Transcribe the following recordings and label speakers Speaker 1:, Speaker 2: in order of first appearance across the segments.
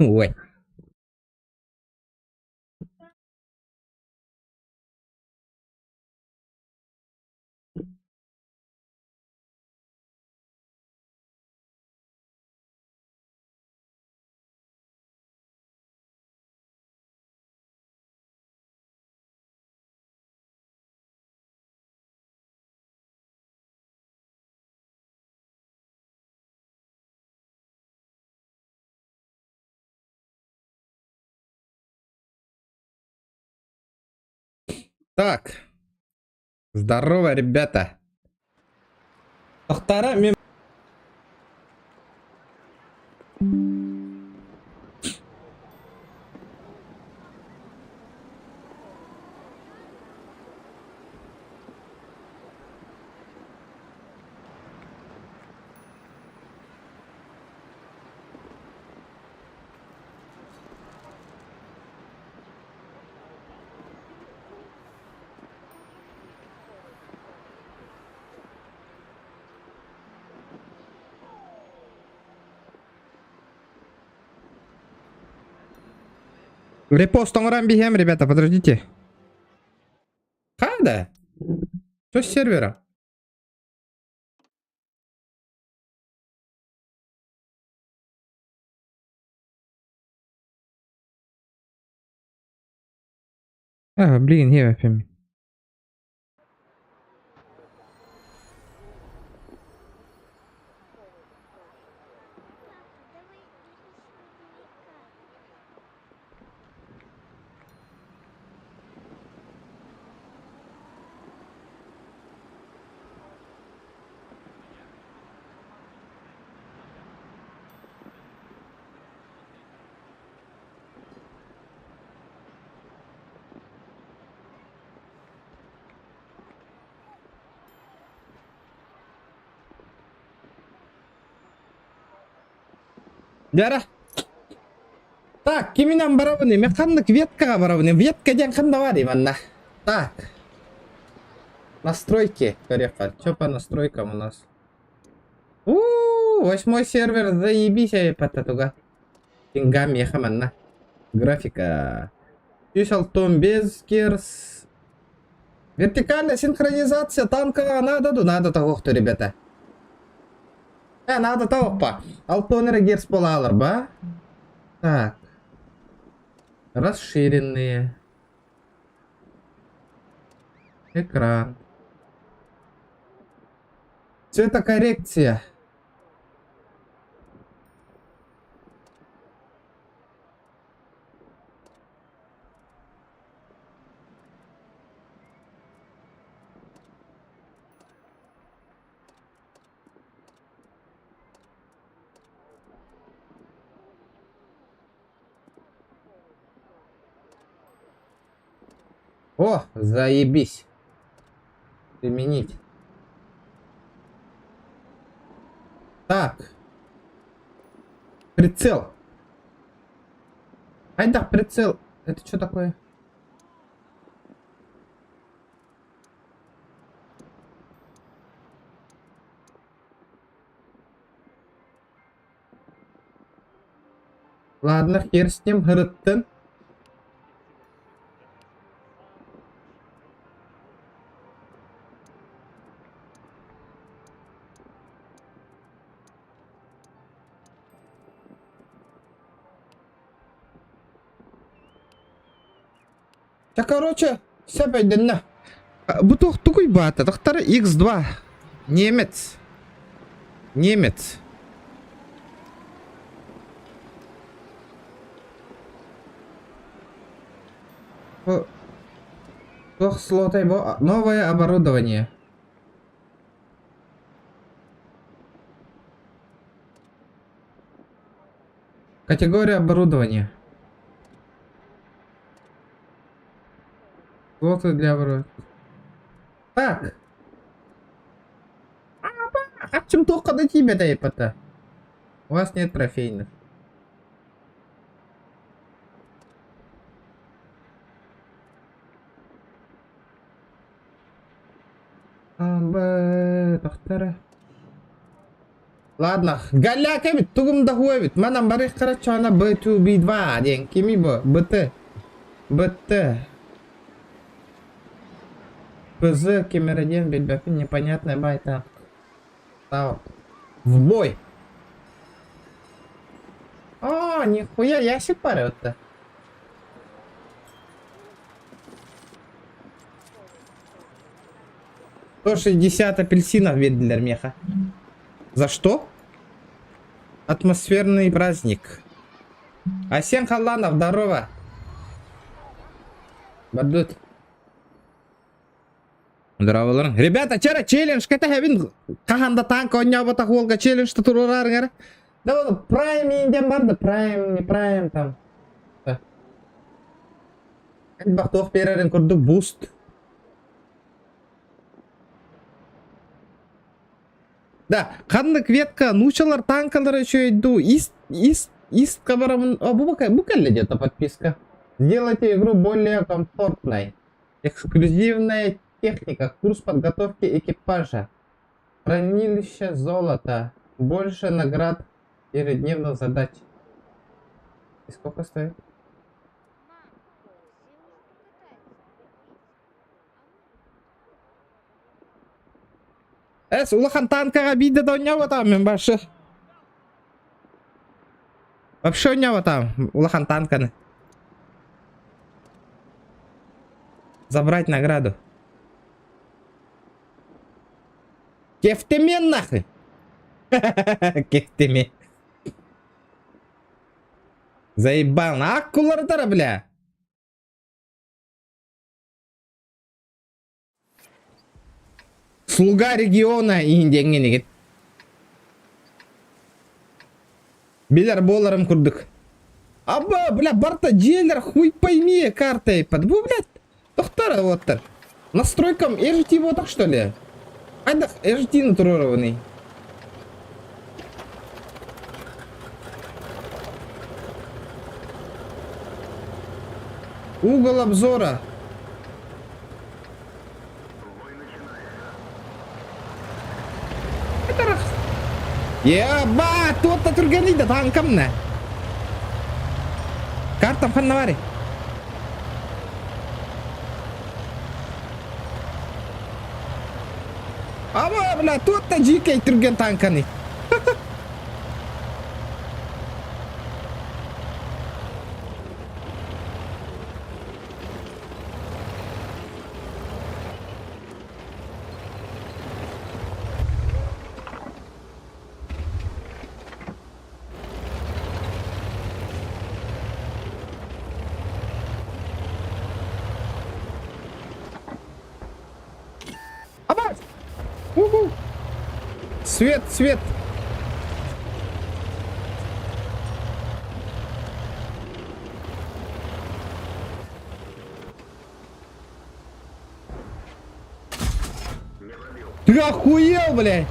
Speaker 1: Ой. Так. Здорово, ребята. Тоқтары, мен... Репост оңыран бейхем, ребята, подождите. Қайда? Что с сервера? Блин, я опять. Дара. Так, киминен барабыны, мен қандық веткаға барабыны. Ветка ден қанда бар иманна. Так. Настройки. Коррека. Что по настройкам у нас? 8 сервер, заебись, пататуга. Деньгами ехаманна. Графика. 106 без керс. Вертикальная синхронизация танка надо того, кто, ребята. Надо того, па. 6 герц полалар, ба? Так. Расширенные. Экран. Цветокоррекция. О, заебись. Применить. Так. Прицел. Ай да, прицел. Это что такое? Ладно, хер с ним, Грыттен. Да, короче, все пойдено. Бутух тугуй бата, доктор X2. Немец. Немец. Новое оборудование. Категория оборудования. Слоты для оборудования. Так. А чем только до тебя, да, епота? У вас нет трофейных. Доктора. Ладно, галяка бит, тугумда хуя бит. Манам барих карачана B2B2 ден. Кими бу? БТ. БТ. ПЗ, Кемераден, бельбапин, непонятная байта. В бой. А, нихуя, я сепарю-то. То 60 апельсинов ведлер меха. За что? Атмосферный праздник. Асен Халанов, здорово. Бадут. Здорово, ребята, вчера челлендж, ката хабин каханда танк ойнабата холга челлендж турурарыңар. Да вот прайм инден барды, прайм, не прайм там. Бахтох берерин курду буст. Да, кандык ветка, нучалар, танкалар еще иду. Ист кабарамын. А, букалли где-то подписка. Сделайте игру более комфортной. Эксклюзивная техника, курс подготовки экипажа. Хранилище золота. Больше наград ежедневных задач. И сколько стоит? Улахан танкага биді да ойнап атам мен башы. Вообще ойнап атам улахан танканы. Забрать награду. Кефтемен нахуй. Кефтемен. Заебал. Аккулардара, бля. Слуга региона инденген егет. Билер боларым курдык. Аба, бля, барта джейлер хуй пойми картой под. Бу, блядь, тохтара воттар. Настройкам RGT вот так что ли? Айдах RGT натурированный. Угол обзора. Еба, тут-то турганида танкамна. Картам ханнавари. Ама, бля, тут-то джикей турген танкани. Свет, свет. Ты охуел, блядь?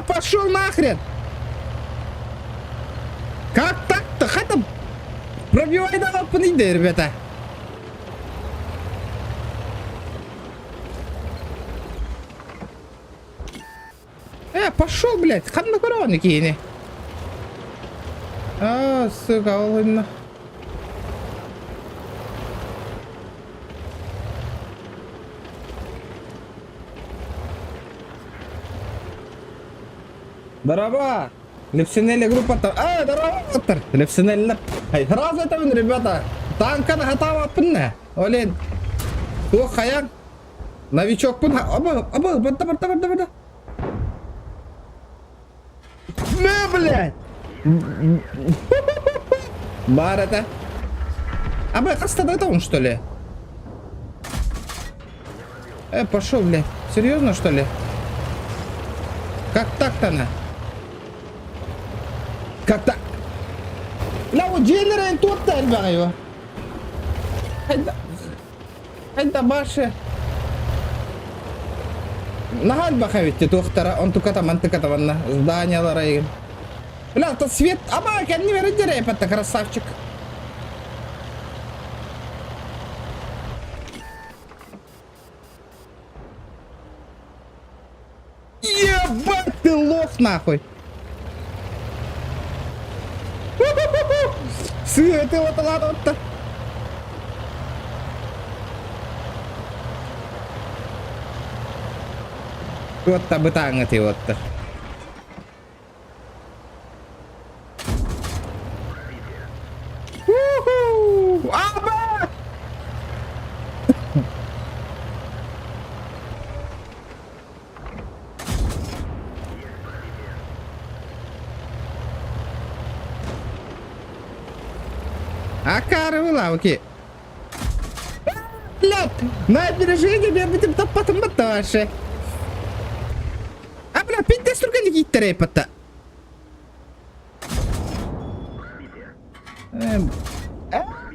Speaker 1: Пошел нахрен! Как так-то? Хотя пробивай на опыты, ребята. Пошел, блядь, хан на короне кини. А, сука, ладно. Здорово! Лепсинелли группа там. Здорово! Лепсинелли. Сразу это вон, ребята. Танка на готова пынна. Олен. Тух хаян. Новичок пын. Оба, бада. Не, блядь! Бар это. Каста это он, что ли? Пошел, блядь. Серьезно, что ли? Как так-то на? Как так? Лау джейлерен тут-то эльбагайва. Хайда баше. Нахаль бахавитти тухтара, он туката мантыката ванна. Зданиялар айгын. Бля, то свет... Ама, кәдімгі верендер епетті, красавчик. Ебать ты лох, нахуй. Ты вот ладно-то. Вот-то бы так, ты вот-то. Аба! Акары была, окей. Блядь, на опережение я будем потом баташи. А, бля, 5 струка не гиттерей пота.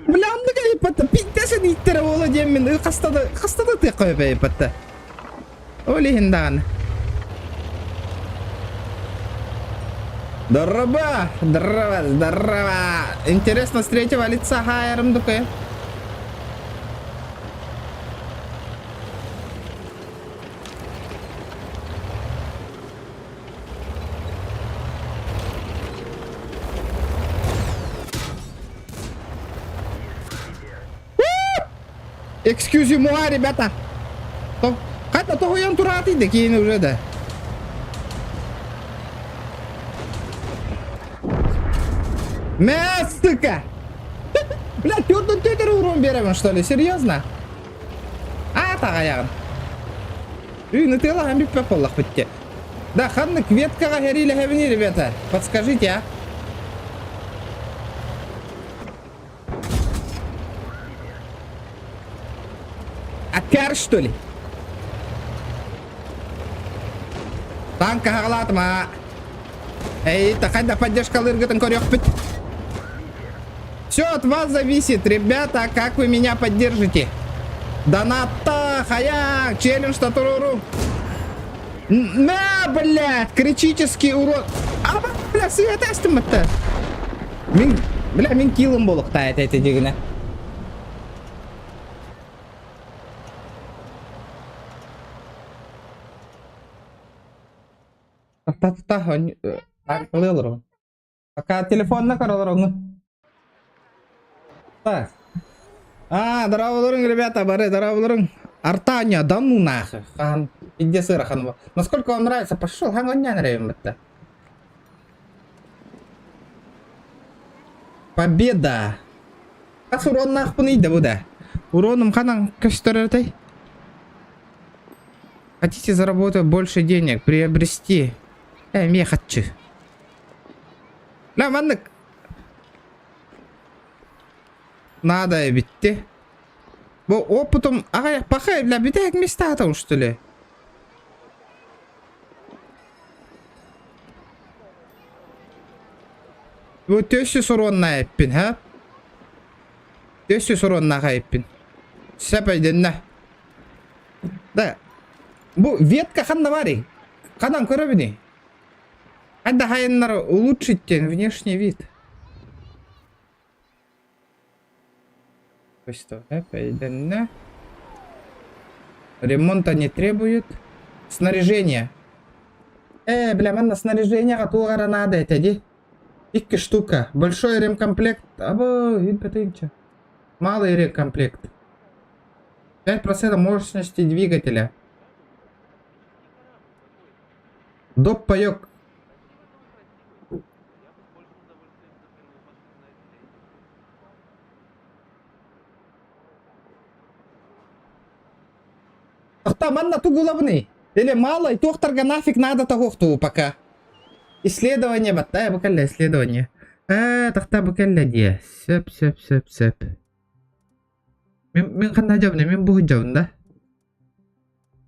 Speaker 1: Бля, анда гай пота, 5 не гиттерей ола демин, хастада ты кой бей пота. Оли хиндан. Здорово, здорово, здорово. Интересно, с третьего лица хайром дукай. Excuse-moi, ребята. Хотя того я турати, такие уже да. Мясыка! Блядь, ты урон берем, что ли? Серьезно? А, тагаян. Ну ты лагом биппе поллах битте. Да, ханнык веткага херили хевни, ребята. Подскажите, а? Акар, что ли? Танка хагалатма. Эй, такая поддержка лыргатан корёк бит. Все от вас зависит, ребята, как вы меня поддержите. Доната, хаяк, челлендж, татуруру. На, блядь, критический урон. А, бля, светастым это. Бля, мен килом болук тает эти дегіне. Пока телефон на королору. Так. Здорово, ребята, бары, здорово. Артания, да ну нахуй. Хан, иди сыра, хан. Насколько вам нравится? Пошел, хан, он не нравится. Победа. Kas урон нахуй не иди, буда. Уроном ханан кашторертай. Хотите заработать больше денег, приобрести? Я хочу. Ла, маннык. Надо битти. Бұл опытым ағай пахай, бля, битек места атау, что ли? Бұл төсі сұруынна әппін, ха? Төсі сұруынна әппін. Сәп айденна. Да. Бұл ветка қанда бари? Қадан көрі? Айда хайынлары улучшить внешний вид. Что? Пойдем. Ремонта не требует. Снаряжение. Бля, манна снаряжение готово надо это, ди. Икки штука. Большой ремкомплект. Або, инпотенча. Малый ремкомплект. 5% мощности двигателя. Доп паёк. Там на ту головный. Или мало, и тохтарга нафиг надо того, кто пока. Исследование, батая букаля исследование. Тахта букаля де. Сеп. Мен хана жавны, мен бугу жавн, да?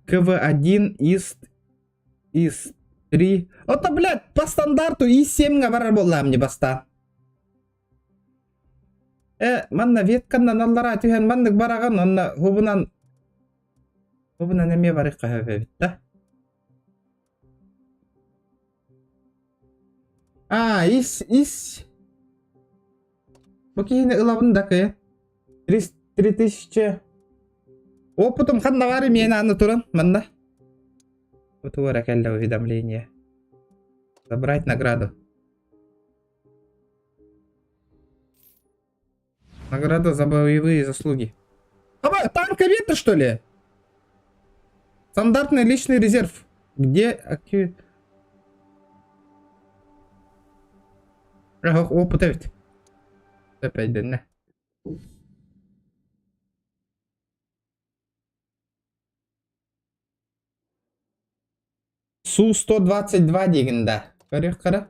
Speaker 1: КВ1 из 3. Это, блядь, по стандарту из7 габарар болла мне баста. Манна ветканнан аллара түйен мандык бараган, онна хубунан Бубна неме барык кахабет, да? А, ис. Бакине ылабындакы. 3000. Опытым қанда бар мен аны туран, мында. Утуара келді уведомление. Забрать награду. Награда за боевые заслуги. А, танковеты, что ли? Стандартный личный резерв. Где актив... Опыт ведь. Опять да. Су-122 дегенде. Қара.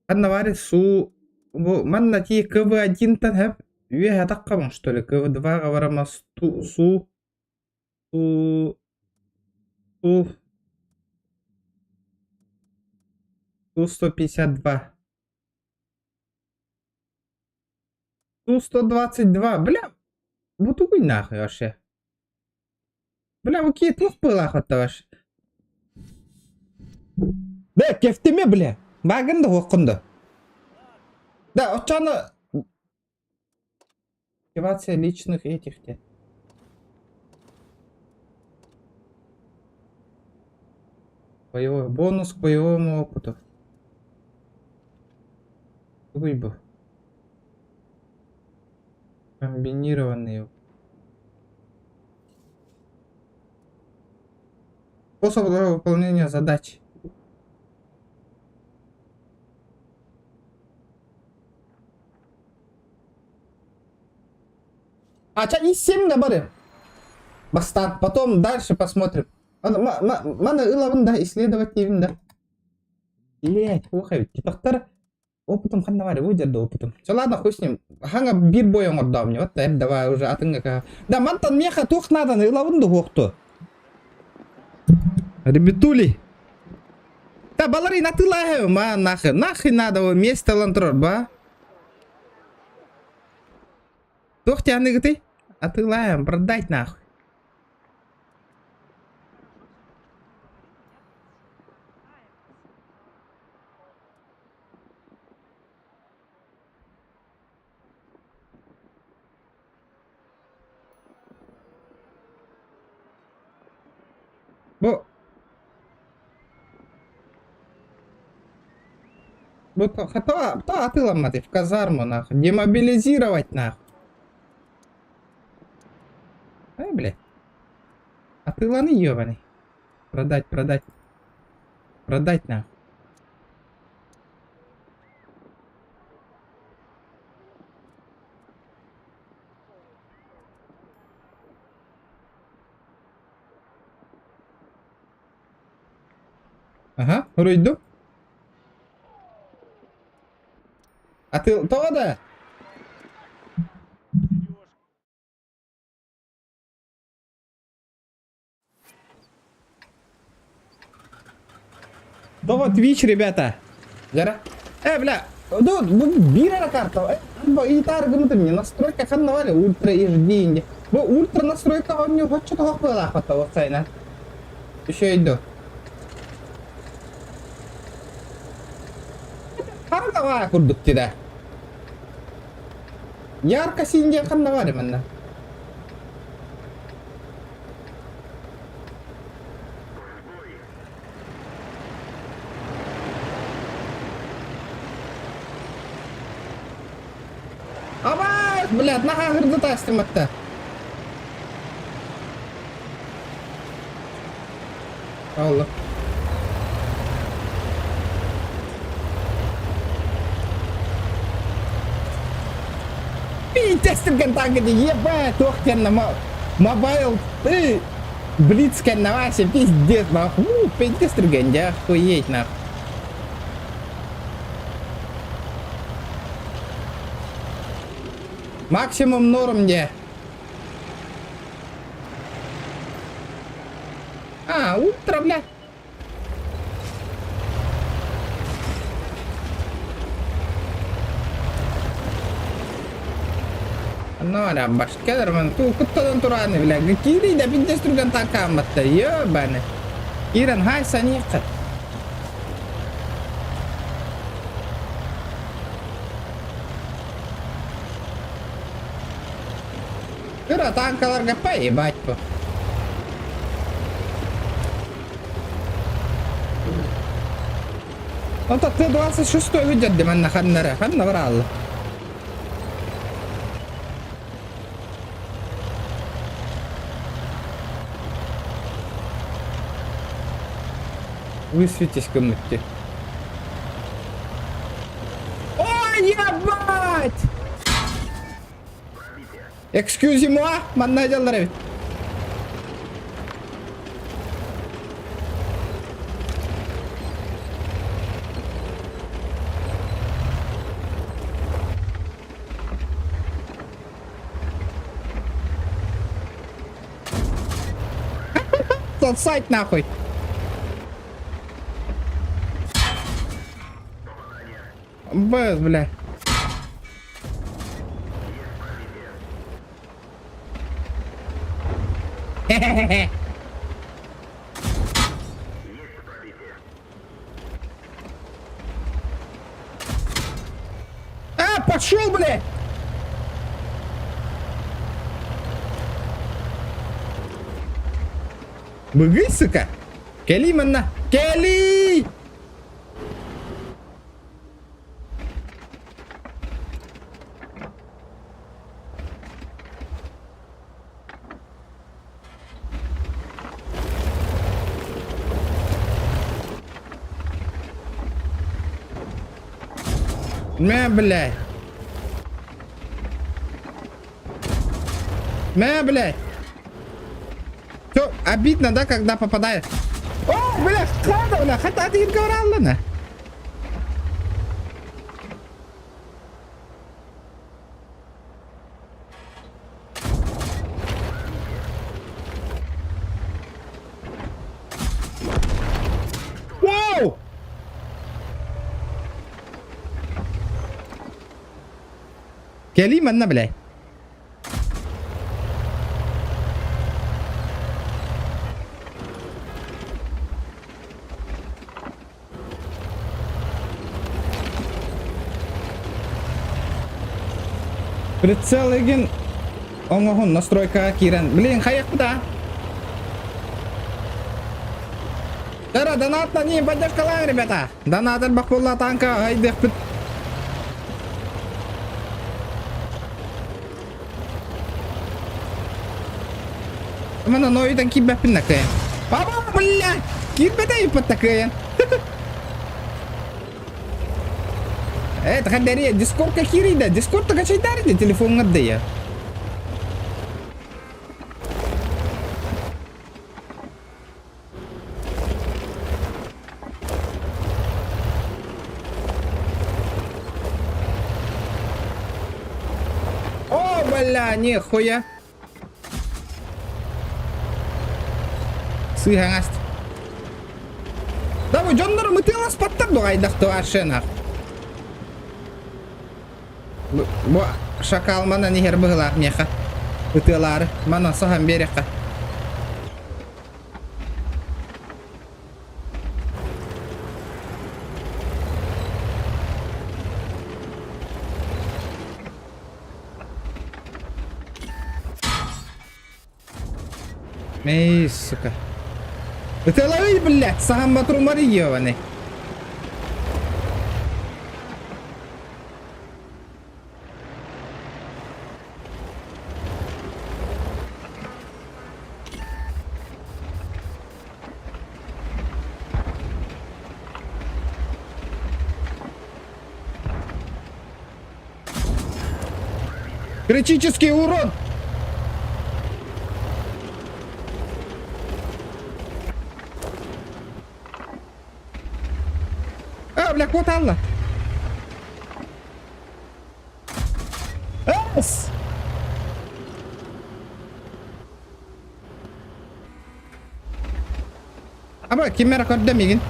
Speaker 1: Қанна бар Су... Манна тие КВ-1-тан хэп. Үйе атаққа мұн, что ли? КВ-2-ға барама Су... Су-152. Су-122. Бля, вот угой нахуй вообще. Бля, вы какие тух пылах вообще. Да, кефтеме, бля. Багында оқынды. Да, отчаны... Активация личных этих-то. Боевой бонус к боевому опыту. Выбор. Комбинированные. Способ выполнения задач. А ча и 7 говорим. Бастан. Потом дальше посмотрим. Мана ылабын да исследовать деймін да. Блять, оқай, титақтар опытым қанда бар, өдерді опытым. Все, ладно, хуй с ним. Ханга бир бой оңырда мне. Вот, давай уже атыңға ка. Да, мантан меха тоқ надан ылабын да оқты. Ребятули. Да, балари натылай, ма, нахер. Нахер надо вместе лантрор, ба. Тоқ тяны ты? Атылаем, продать нахуй. Вот хата атылам мати в казарму нахуй. Демобилизировать нахуй. Ай, бля. Атыланы ебаный. Продать. Продать нахуй. Ага, вроде. А ты то да? Да вот Twitch, ребята. Жара. Бля. Да, бира на карту. И таргнут мне настройка ханнавали ультра HD. Бо ультра настройка вам не вот что-то хапала хватало сайна. Еще иду. Ханнава курдук тида. Ярко синие ханнавали манна. Абай, блядь, нахуй гырдыта стриматта. Аллах. Тестер танки ебать, охтенно мобайл, ты блицкен на васе, пиздец, нахуй, тестер генде, охуеть, нахуй. Максимум норм где? А, ультра, бля. No, ada basket teman tuh keton turan bilang ke kiri dah pintas turun takam mata ya bane kiran hai sani kat Все, танкаларга поебать по. Он тут Т-26 выйдет, демон на ханнере. Ханна врал. Высветись, комнате. Ой, ебать! Excusez-moi, манна деларе. Тот сайт нахуй. Без, бля. Хе-хе-хе. А, пошел, бля! Быгы, сука! Кели, манна! Кели! Мя, блядь. Мя, блядь. Все, обидно, да, когда попадает. О, блядь, складывано, хотя ты им говорил, ладно? Вау! Кели, манна, блядь. Прицел еген. Он настройка кирен. Блин, хаяк куда? Тара, донат на ним, поддержка лайн, ребята. Донат от бахпулла танка, айдех. Mana noi dan kibah pindah ke? Apa belah? Kibah dah ipat tak ke? Tekan dari Discord ke kiri dah. Discord tak cari dari dia telefon ngad dia. Oh belah ni khoya. Сыгангast. Да, вы жондар мытылас паттар до айдакты аршена. Бу шакал мана нихер быгылар меха. Мытылары мана сахам берека. Эй, сука. Это лови, блядь, сам батру марьёваны. Критический урон. Бля, вот Алла. Эс! Apa kamera kodam igen?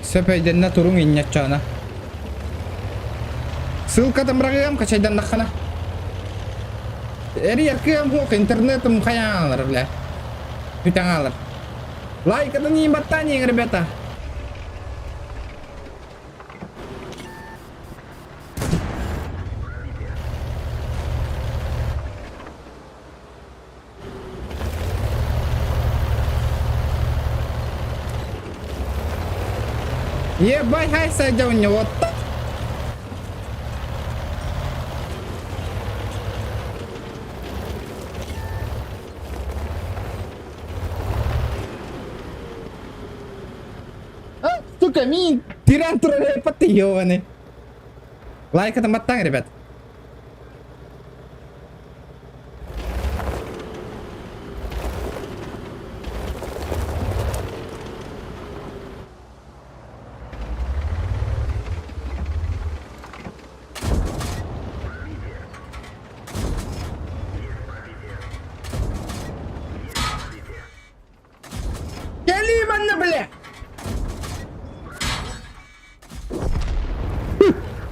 Speaker 1: Sepedana turun innyachana. Ссылка там рагам качайдан нахана. Эри яркем хок интернетом хаялар, бля. Питангалар. Лайк это не ботаник, ребята. Ебай, хай садя у него. Сука, мин тиран троллей подъёбаны. Лайк это маттан, ребят. Калиманна, бля!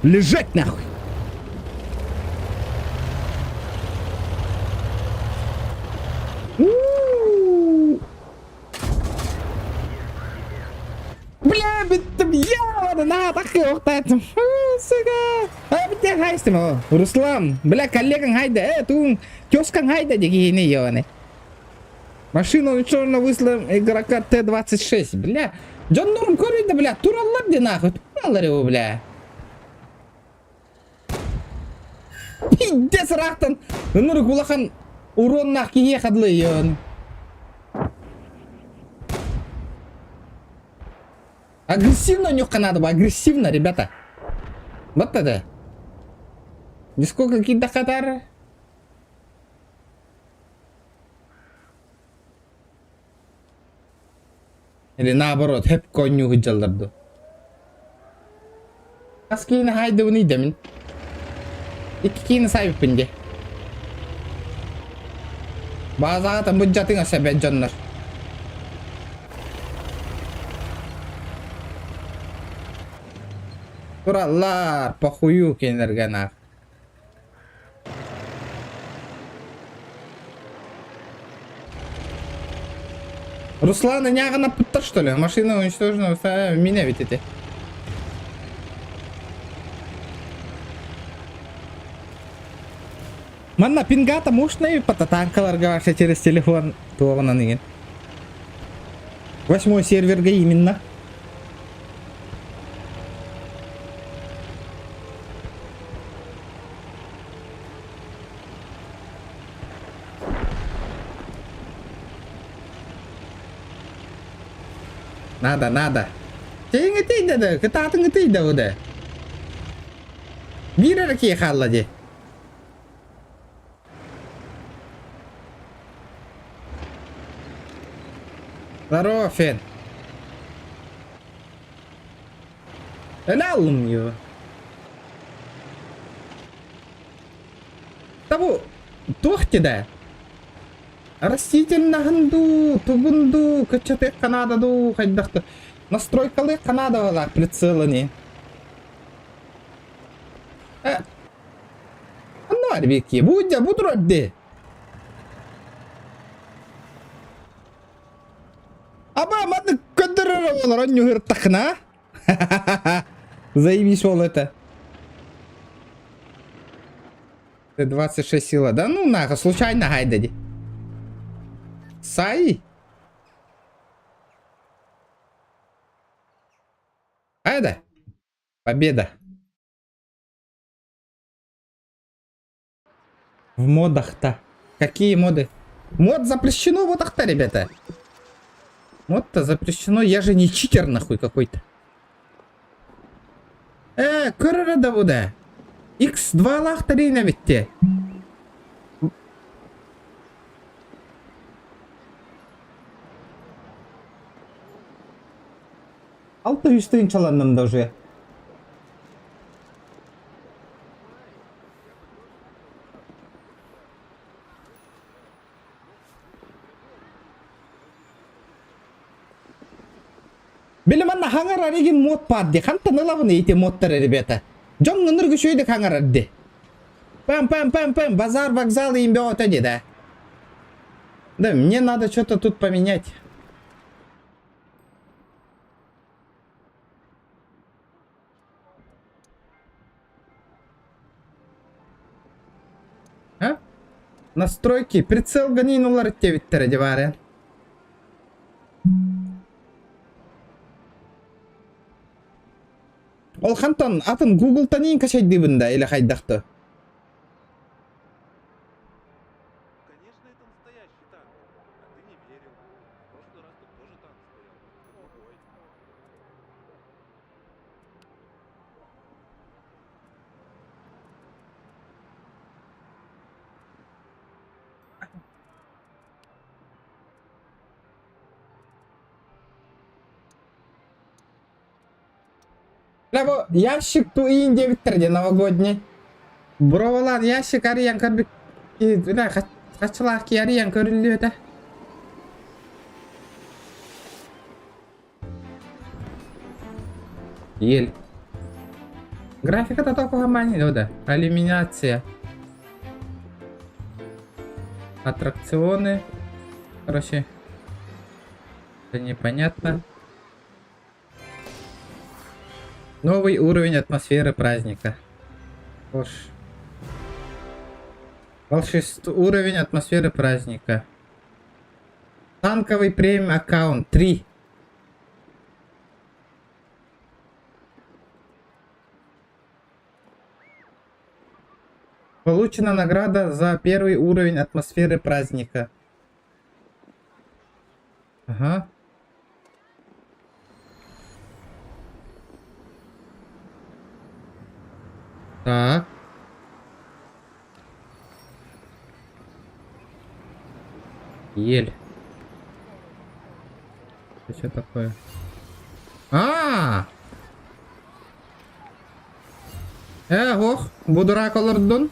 Speaker 1: Лежать нахуй! Бля, биттім, ябаны, на, тақы оқтайтым. Сука! Биттен қайстым о. Руслан, бля, коллегаң хайда, туың, кёскаң хайда дегені ебаны. Машина уничтожена выстрелом игрока Т-26. Бля, Джон Норм көрейді, бля, туралар де нахуй, туралар его, бля. Пиздец рахтан, нұры кулахан урон нах кие қадлы ебаны. Агрессивно нюхка надо бы, агрессивно, ребята. Вот это. Нисколько какие-то катары. Или наоборот, hep коню hıcallardı. Askiyini haydi bunu demin. İki kini sahip bindi. Bazı adam bu jatın sebep canlar. Turallar, похую kenarga nak. Руслана нягана пытта, что ли? Машина уничтожена, меня ведь эти. Манна пингата можно и потатанкаларга ваша через телефон туована нигин. 8 серверга именно. Надо. Ты нgetik dah, kita tu ngetik dah udah. Bira lagi hal aja. Здорово, Фен. Элалым его. Того, тухти да. Растительно ханду, тугунду, качате Канададу, хайдахта. Настройкалы Канада вала прицелани. Ну, арбики, будь родди. Аба, мадны кадырыры ранню гыртахна. Заебись ол это. 26 сила. Да ну нахуй, случайно хайдади. Сай. Айда. Победа. В модах-то. Какие моды? Мод запрещено в модах-то, ребята. Мод-то запрещено. Я же не читер нахуй какой-то. Көрірі да бұда. X2 лақтарейна бітте. Алты үстігін чаланным да уже. Білім анна хаңар ареген мод падде. Қантан ылавын ете модтары, ребята. Жоң ұныр күшөйді хаңар арде. Пам, базар, вокзал им бе ота да. Да, мне надо что-то тут поменять. А? Настройки. Прицел ганин улар тевиттері де бар, я. Ол хантан атын Google танин качайды бында или хайдақты.
Speaker 2: Конечно, это настоящий танк. А ты не верил. В прошлый раз тут тоже танк стоял. Но другой.
Speaker 1: Бля, бу ящик туйын дебиттерди новогодний. Бровалар ящик ариян көрбүк. Бля, качылак ки ариян көрүлүyor да. Ель. Графика-то только хамани, да. Иллюминация. Аттракционы. Короче. Это непонятно. Новый уровень атмосферы праздника. Волшебство. Уровень атмосферы праздника. Танковый премиум аккаунт 3. Получена награда за первый уровень атмосферы праздника. Ага. Так. Ель. Это что такое? Ох, будурак олордун.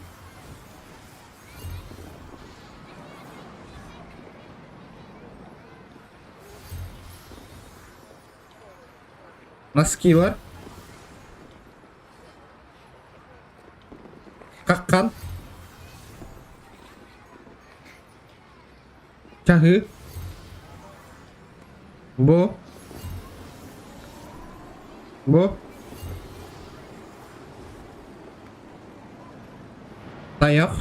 Speaker 1: Носки бар. Каккан. Чахы. Бо. Таяк.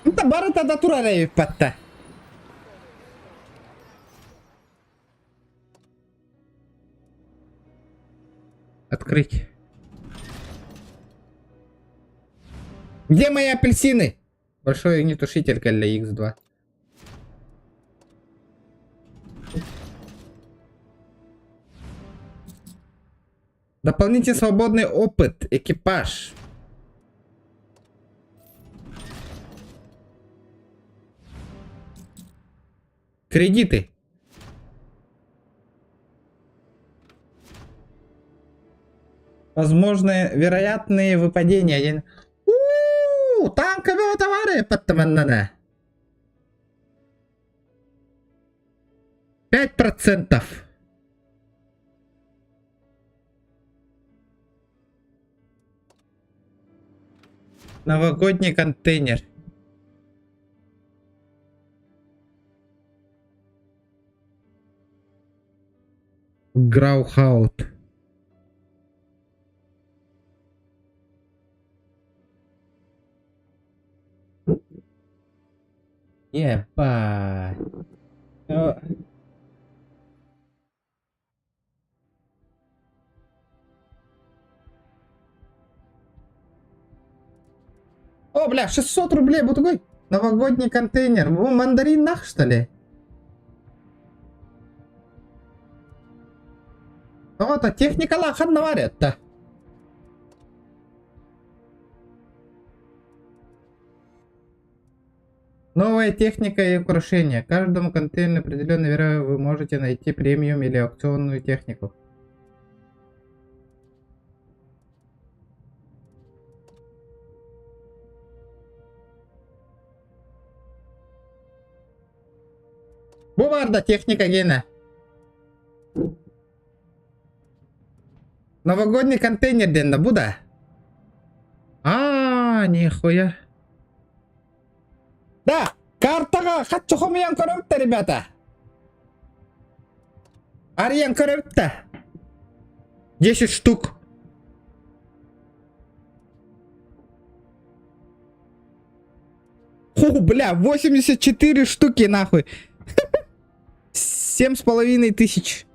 Speaker 1: Это барыта да тура рейв патта. Открыть. Где мои апельсины? Большой огнетушитель для X2. Дополните свободный опыт. Экипаж. Кредиты. Возможные вероятные выпадения. Танковые товары подтаманнана. 5%. Новогодний контейнер. Граухаут. Ебать. О, бля, 600 рублей, вот такой новогодний контейнер. В мандаринах, что ли? Вот, а техника лахан наварят-то. Новая техника и украшения. Каждому контейнеру определенно, вероятно, вы можете найти премиум или аукционную технику. Bu var da техника гена. Новогодний контейнер денда буда. Нихуя. Да, картага хатчухомиян көрөптө, ребята. Ариян көрөптө. 10 штук. Фу, бля, 84 штуки, нахуй. 7500.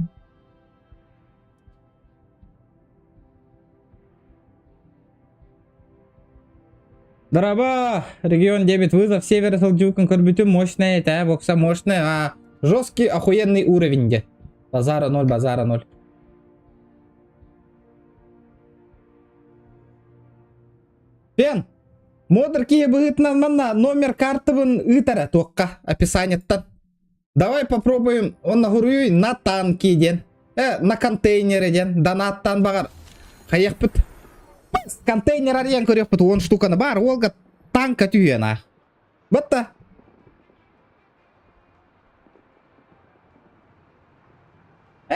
Speaker 1: Дорога, регион 9, вызов, север, Салджукан, Корбитю, мощная, это, бокса мощная, а жесткий, охуенный уровень, где. Базара 0, базара 0. Пен, модер кие будет на номер карты итара, только описание. Давай попробуем, он на гору на танки, ден. На контейнеры, ден, донаттан багар. Хаяк бит. Контейнер ариян көрек бит, 10 штуканы бар, олға танка түйена. Бітті.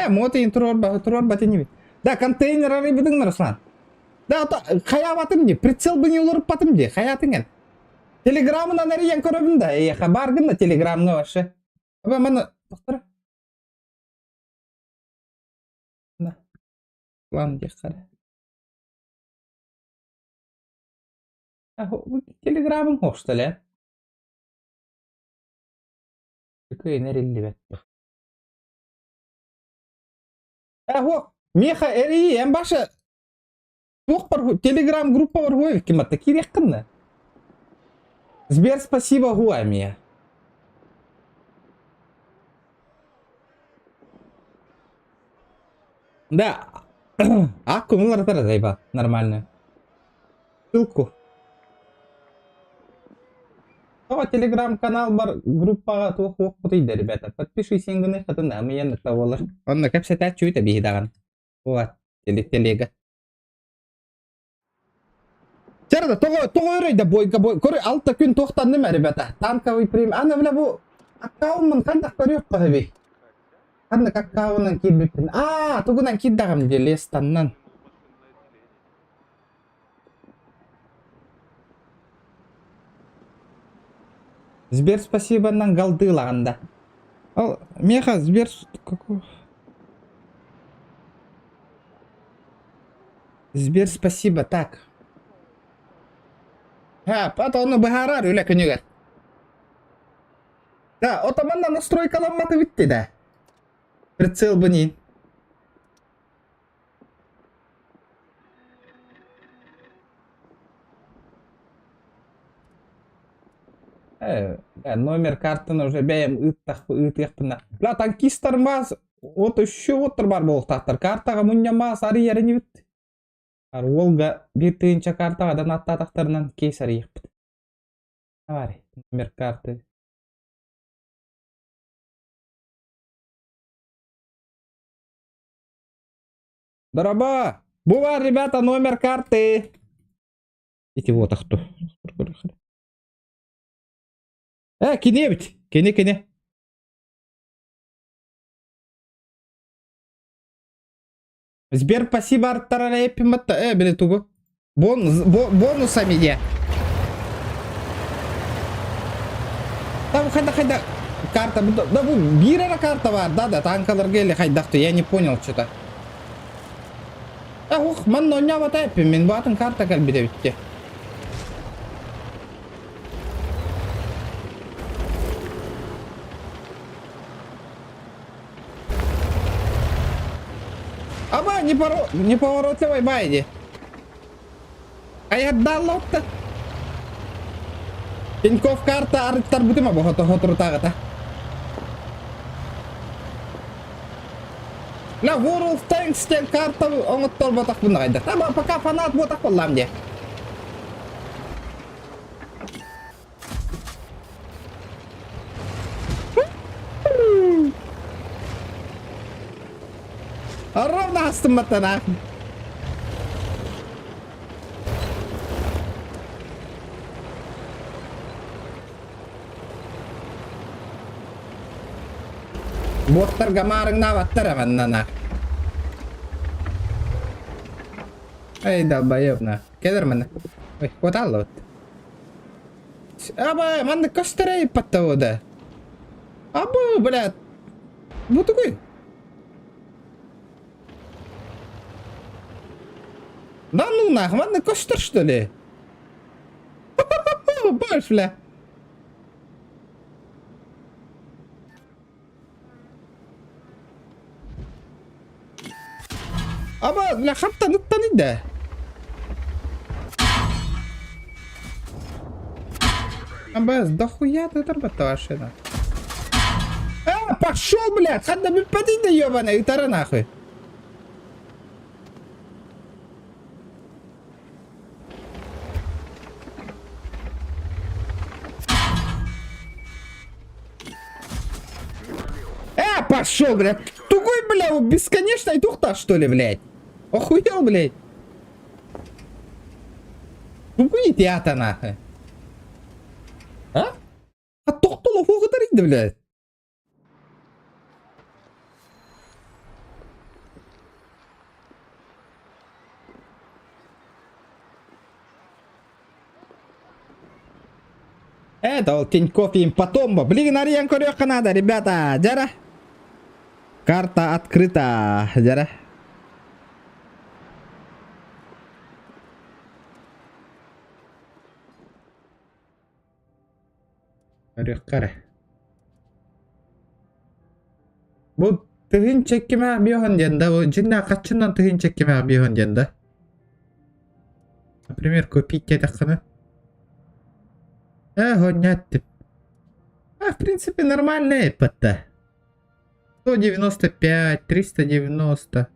Speaker 1: Мотейін тұрор бәті не бит. Да, контейнер арай бітіңдер, Руслан. Да, қая батым де, прицел бұны олырып батым де, қаятың ән. Телеграмынан ариян көребін да, барғын да телеграмны башы. Аба, маны, тоқтыра. Да. План де қара. Телеграмың хоқшты лә. Үкі енерелі бәтті. Хоқ, меха әрі, ән башы. Тоқ бар, телеграм группа бар ғой, кематта, керек қынны. Сбер, спасибо, хуа, мия. Да. Акку, ну, ратара, зайба, нормально. Ссылку. Телеграм-канал бар, группаға тоқ бұтыйды, ребята. Подпишись еңгіні қытында, мұйенлікті олар. Онны көпсет әт чүйті бейдаған. Оға, телегі. Черді, тоғы өрейді бойға. Көрі, 6 күн тоқтанды ма, ребята. Танковый прем. Аны біле бұл аккаунмын қандақ көрек қығы бей. Қандық аккауннан келбеппін. Тұғынан кеддағым де лестаннан. Сбер, спасибо, нан галдылағанда. Ал, меха, Сбер, какой? Сбер, спасибо, так. Потом бахарар, үлі күнігер. Да, отаманда настройкаламаты бітті, да. Прицел бұнейін. Номер картаны уже бәйім ұйттықпында. Бля, танкистар маз, от үші отыр бар болықтақтар. Картаға мұння маз, ары еріне бітті. Олға бір түйінші картаға донаттатақтарынан кейс ары еқпіді. Авари, номер карты. Дороба! Бува, ребята, номер карты! Ити вот ахту. Кене бит. Кене. Сбер, спасибо, арттарара еппиматта. Біле тугу. Бонусами де. Там хайда карта. Да бұл бирара карта бар. Да, танкалар келі хайдақты. Я не понял что-то. Ох, ман ноня бата еппим. Мен батын карта кәлбіде бітте. Аба, неповоротливой байди. Аяқ даллотты. Тинькофф карта арыттар бұты ма бұғыты ғотыры тағыта. Ла, World of Tanks тен карта оңыттор ботақ бұны қайды. Таба, пока фанат ботақ болам де. Ровно астым баттана. Боттар гамарыңна баттар аманнана. Эй, долбоёбна. Кедер мана. Ой, вот алло. Аба, манды костерей паттавода. Абу, блядь. Вот такой. Да ну нахуй, ладно, костер что ли? Больше, бля. Ama la hatta nıttanı da. Абаз, да хуя ты отрабатываешь это? Пошел, блядь! Хадда бипади да ебаная, и тара нахуй. Пошел, блядь! Тугой, бля, бесконечный тухта, что ли, блядь? Охуел, блядь! Тугой театр, нахуй. А? А тухтулу хуга тариды, блядь. Это вот Тинькофф им потом, блин, Ариан Корёха надо, ребята, джара. Карта открыта, джара. Корёха. Bu tığın çekime bir yanda, bu cinna kaçından tığın çekime bir yanda. Например, купить это хана. Гонять. В принципе, нормальная эпота. 195, 390.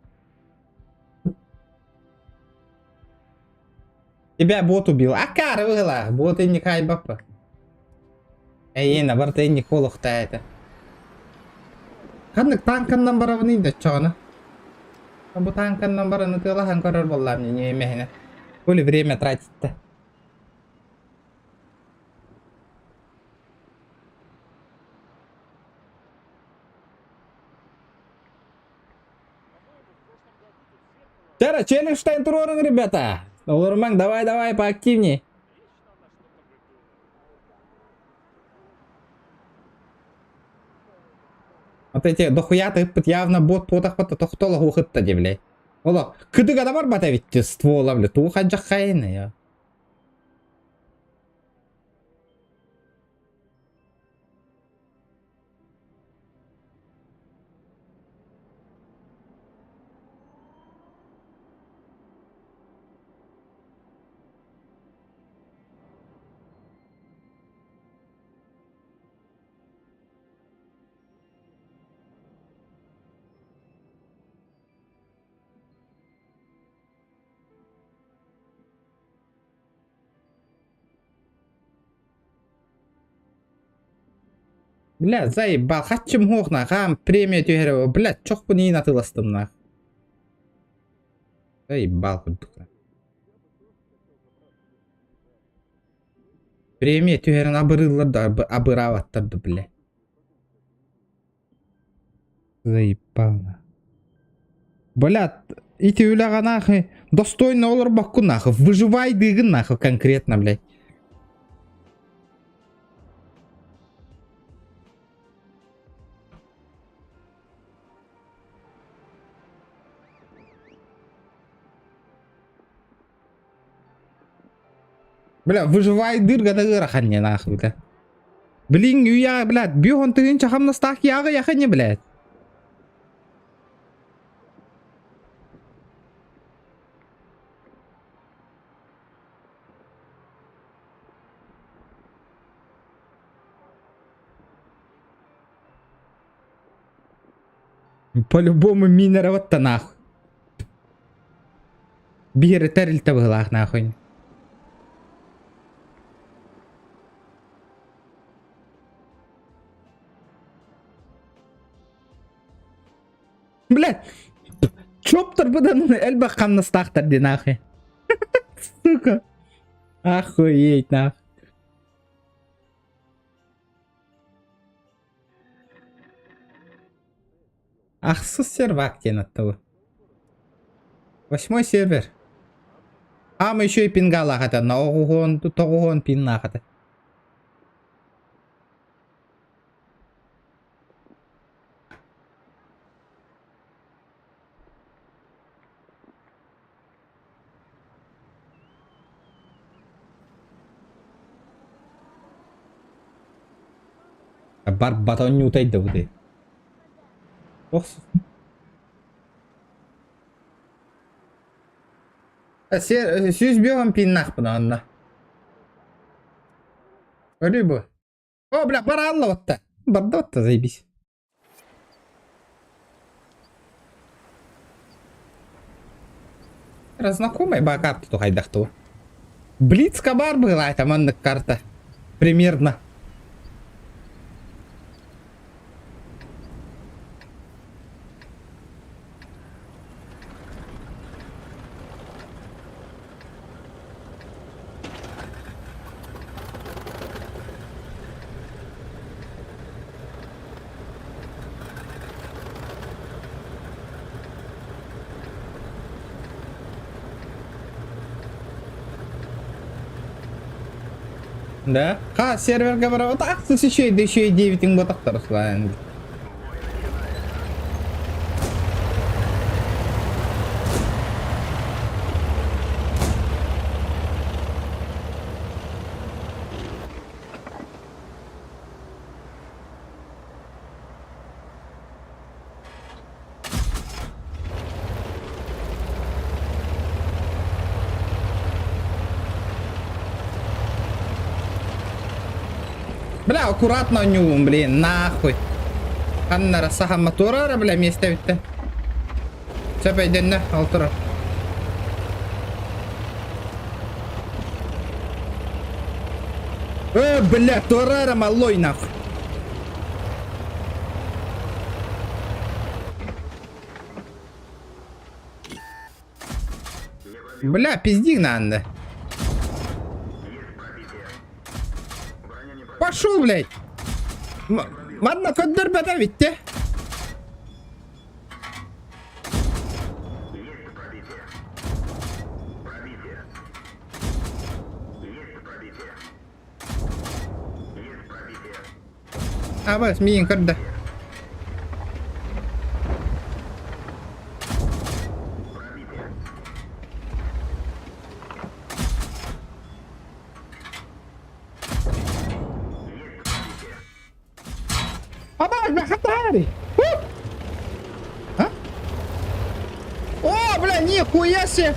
Speaker 1: Тебя бот убил. Акар выгла. Бот и не хайбапа. Эй, на борте не холохта это. Kan tankan number ini dah cona. Kamu tankan number itu lah yang koror bolam ni mehna. Boleh время тратить-то. Вчера челлендж Тайнтурорен, ребята. Лурман, давай, поактивнее. Вот эти дохуя тыппыт явно бот потах пата тохтола хухытта де, блядь. Ола, кыдык да бар бата ведь ствола, блядь, туха джахайны, я. Бля, заебал, хатчим хух на хам, премия тюхерева, блядь, чох по ней натыластым нах. Заебал хундука. Премия тюхерен абырылларды, абыраваттарды, бля. Заебал на. Блядь, ити уляга нахуй, достойно олар бакку нахуй, выживай дыгын нахуй конкретно, блядь. Бля, выживай дырга да гыраханне нахуй, бля. Блин, я, блядь, бьён тыгын чахам на стах яга яханне, блядь. По-любому минеровать-то нахуй. Биры териль-то в глах нахуй. Бля, чоптер будан эльба ханна стахтар ди нахуй. Сука. Охуеть нахуй. Ахсыз сервак тен оттого. 8 сервер. А мы еще и пингала хата. На огугон, тогугон пинна хата. Бар батон нютайды буды. Ох. Сюзбегом пиннах бунанна. Рыбу. О, бля, баралла вот-то. Барда вот-то, заебись. Знакомая ба карта то хайдахту. Блицка бар была эта манна карта. Примерно. Да? Ха, сервер говорил, вот ах, тут еще и 9 инготов торслайн. Бля, аккуратно нюм, блин, нахуй. Анна рассаха мотора, бля, место витте. Все, пойдем на алтура. Бля, турара малой нахуй. Бля, пизди надо. Пошел, блядь. Ладно, кодер беда, видите? А вот, миин кодда. А? О, бля, нихуя себе!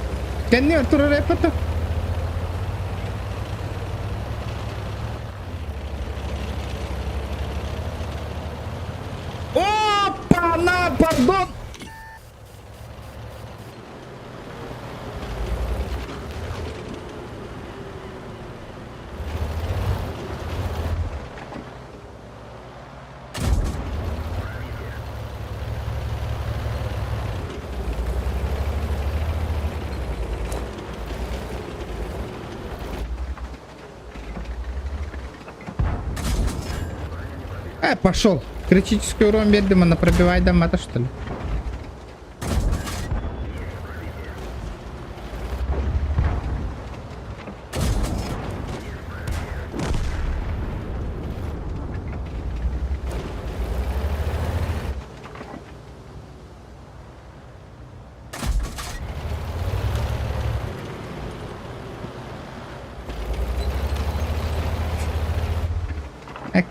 Speaker 1: Коннектор рэпата. Опа, на, пардон! Пошел. Критический урон Бердема на пробивай дома-то, что ли?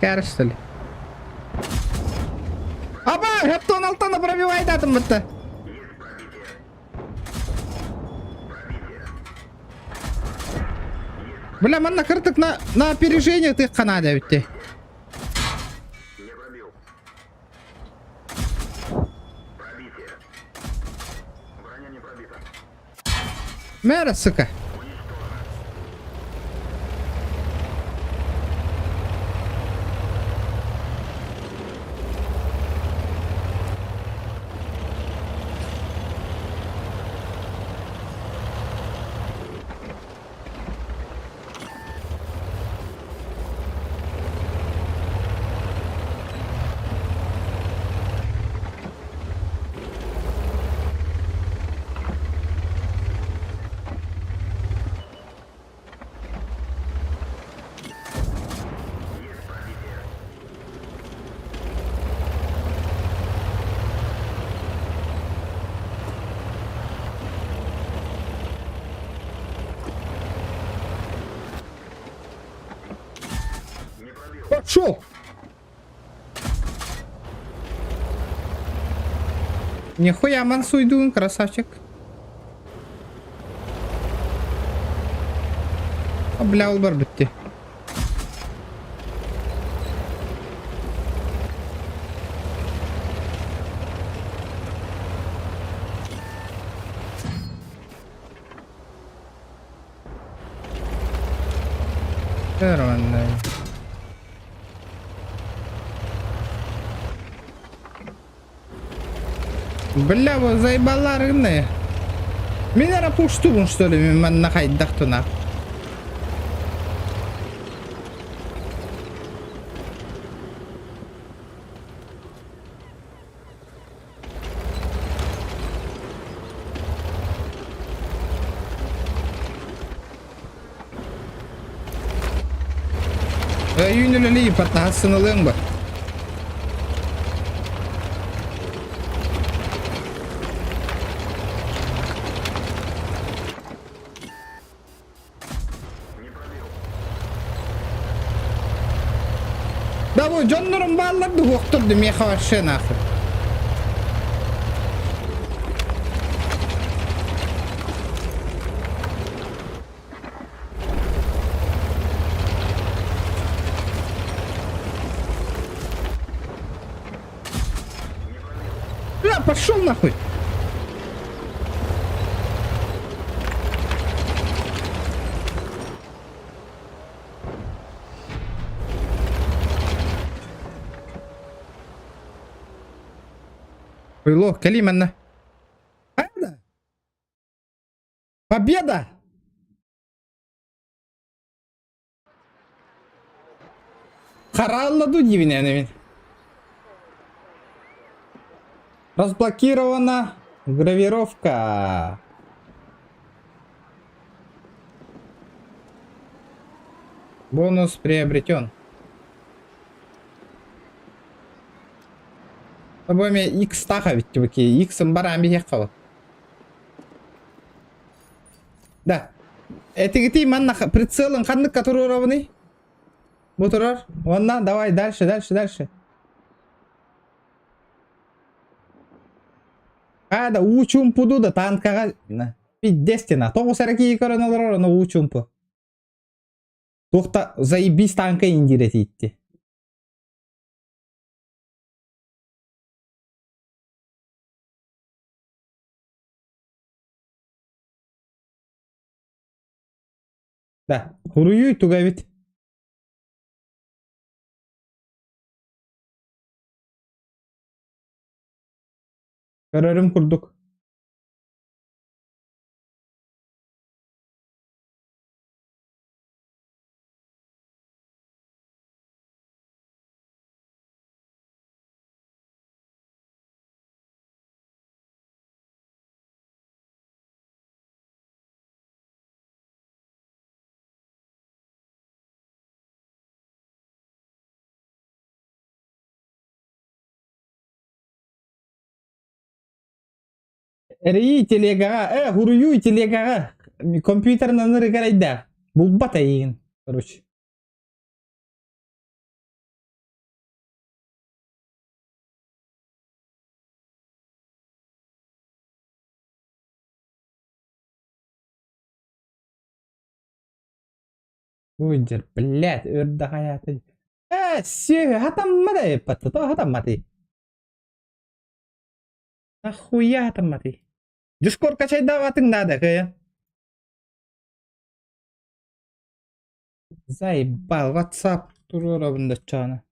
Speaker 1: Кар, что ли? Аба, Гептон Алтана пробивай датом это. Бля, man накрыток на опережение ты канада ведь.
Speaker 2: Не пробил. Пробитие. Броня не пробита.
Speaker 1: Мэра, сука. Пошел! Нихуя Мансуйдун, красавчик. бля ол бар бітті. Нормально. Бля, вы заебаларыгны. Меня рапуштугун, что ли, мен нахайдахтуна. Юнилили патасынылың ба. Да bu jonlarım bağlardı hoqturdu meha aşağı nafır. Бля, пошел нахуй. Хуйло, калиманна. Победа! Победа! Харалладу дивинен. Разблокирована гравировка. Бонус приобретен. Обойме X таха ведь тюбаки. X бар амбихе калып. Да. Этигити манна прицелын кандык который уровный. Моторар. Ванна, давай дальше. Да учумпуду да танкага. Пиздестина. Тогус араки икараналар на учумпу. Тохта заебись танка индирет итти. Да, хуруюй тугавит. Kararım kurduk. Ри телегага, хуруюй телегага. Компьютер на ныры карайда. Булбата егин. Короче. Уйдер, блядь, өрді hayatı. Все, хатаммады еппатты, то хатаммады. Нахуя хатаммады? Дискорд качай даватың надо, кая. Заебал, WhatsApp турора бunda чана.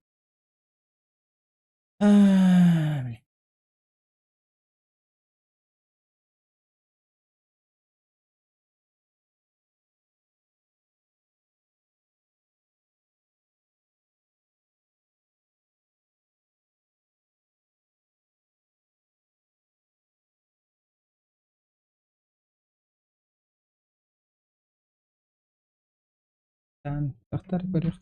Speaker 1: Тақтар көріп.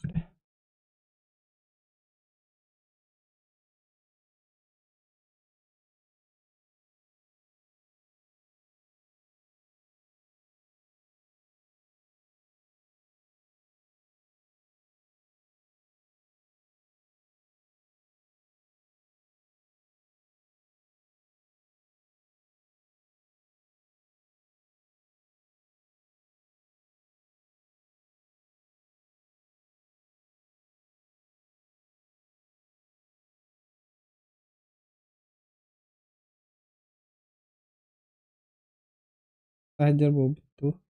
Speaker 1: Hajar болбутту.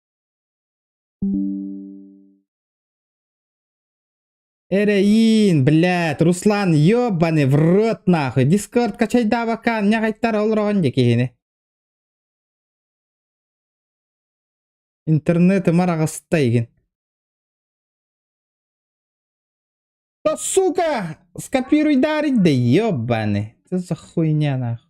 Speaker 1: Эреин, блядь, Руслан, ёбаный в рот нахуй. Дискорд качай давакан, някайттар олрогон жекехини. Интернеты марагыста еген. Да сука! Скопируй дарить, да ёбаный. Что за хуйня нахуй?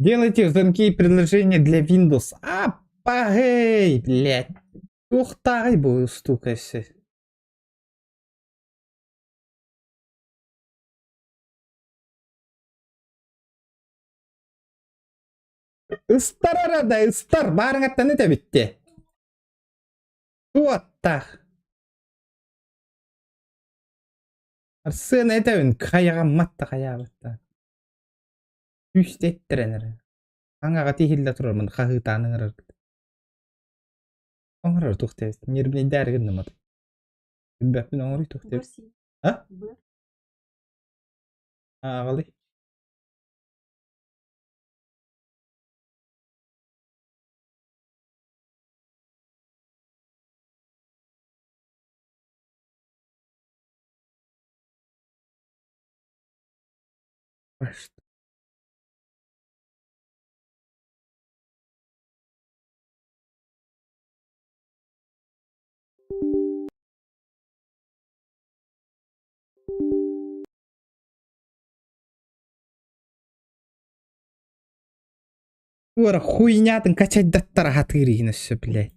Speaker 1: Делайте звонки и предложения для Windows. Апагей, блядь. Тухтай бу стукайся. Истар арада, истар. Барыңаттан өте бітте. Туаттақ. Арсын әтәуін қаяған матта қаябытта. Үстеттіренір. Аңаға тегілді тұрармын қағытаның ұрыр. Оңырыр тұқтайыз. Нербінен дәрігін нұмады. Үмбәппін оңырый тұқтайыз. А? Ағылы. Башты. Ура хуйнятын качать даттара хатырыгын өссө, блядь.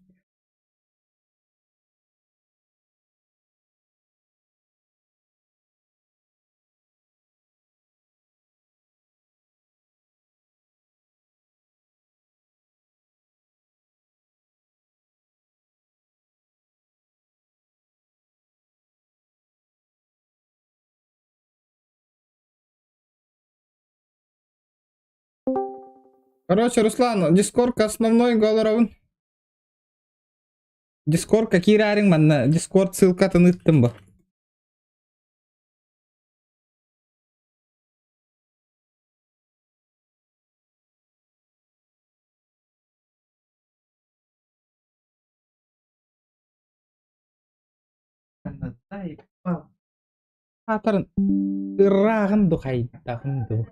Speaker 1: Короче, Руслан, Дискорд основной голоровын. Дискорд какие рарин манна. Дискорд ссылка таныттым ба. Атарын ырағын дұқайдағын ду.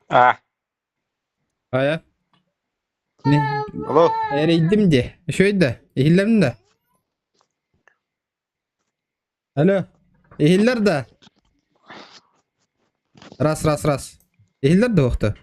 Speaker 1: Aya. Ne?
Speaker 2: Алло.
Speaker 1: Ereydim de. Şöyle. Ehillerim de. Alo. Ehiller de. Раз. Ehiller de oxtu.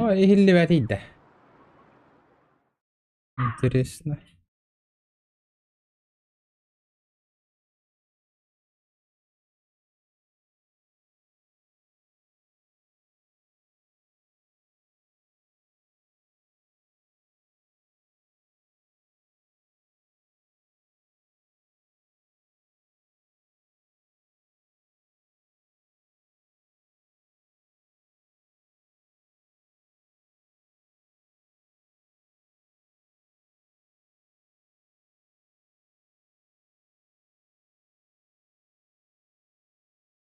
Speaker 1: O ehilli bətiydi. Интересно.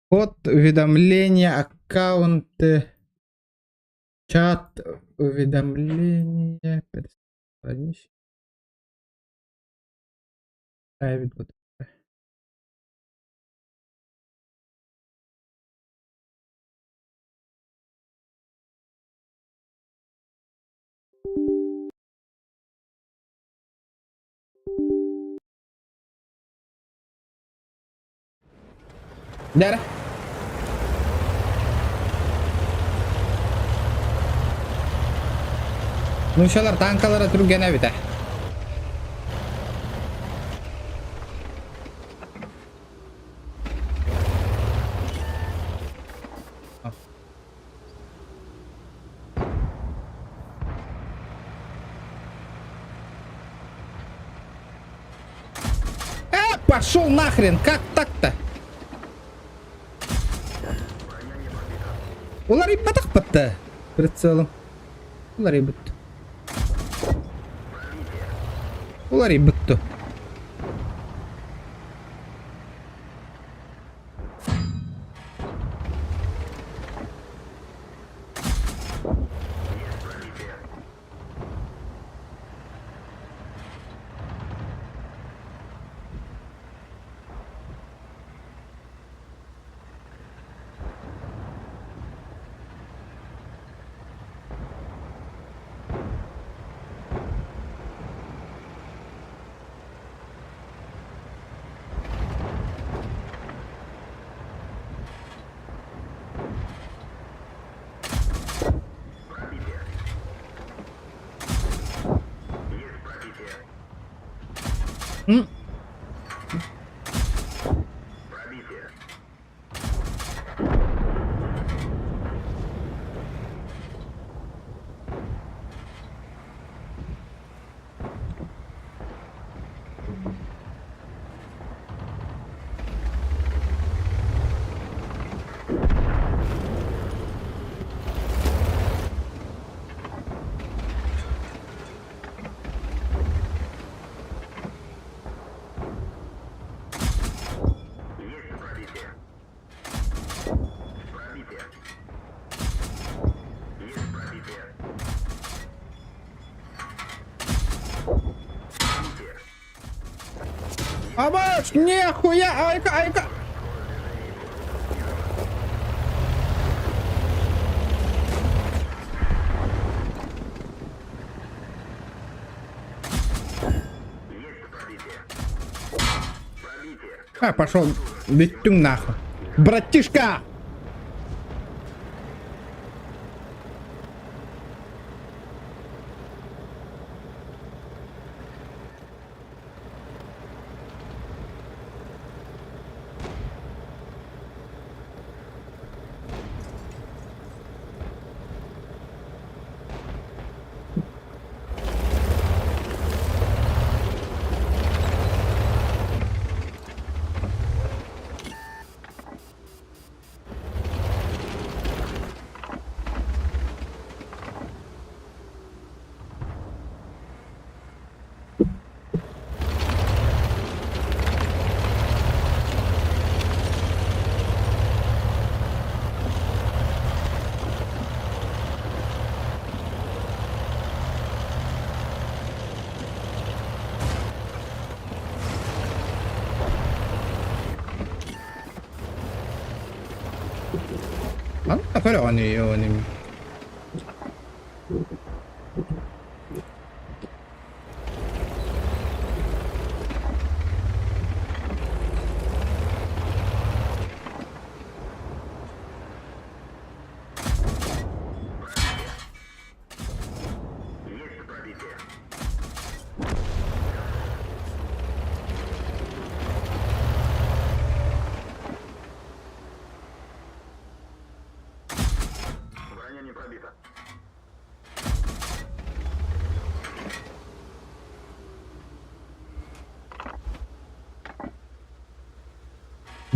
Speaker 1: Код уведомления, аккаунты, чат, уведомления, персонаж. Дара. Nuşalar tankalara türü gene biter. Пошел нахрен, как так-то? Ular ippatak bitti. Прицелом. Ular ибытты. Ular ибытты. Абаш, нихуя, айка. Пошел, битюн нахуй. Братишка! Pero ano yun?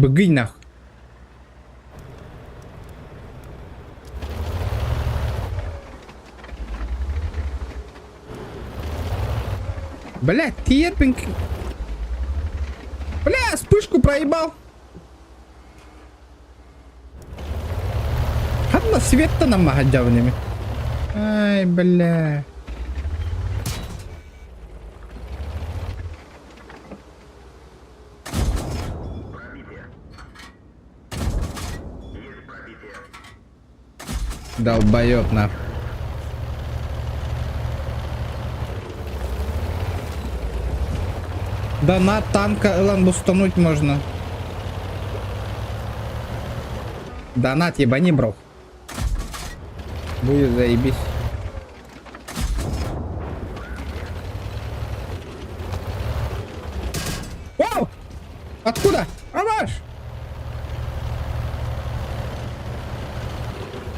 Speaker 1: Быгый нах. Блядь, терпинг. Бля, вспышку проебал. Хадна свет-то нам магадявными. Ай, бля. Долбоёб нахуй. Да на танка Элан бустануть можно. Донат ебани, бро. Будет заебись. Вау! Откуда? Амаш!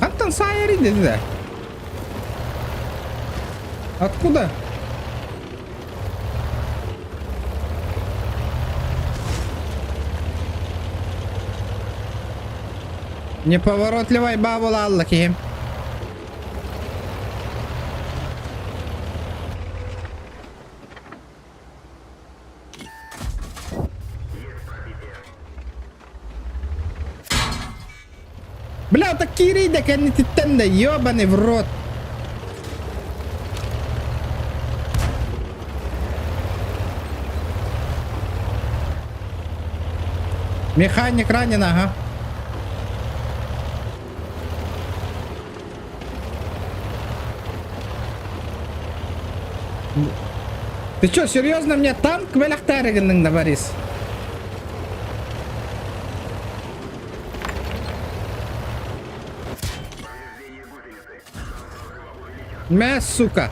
Speaker 1: Антон Сайери dedi. Откуда? Неповоротливая бабула Аллахи. Бля, такие рейды, как они титанда, ёбаный в рот. Механик ранен, ага. Ты чё, серьезно мне танк Белахтариган говоришь? Мя, сука.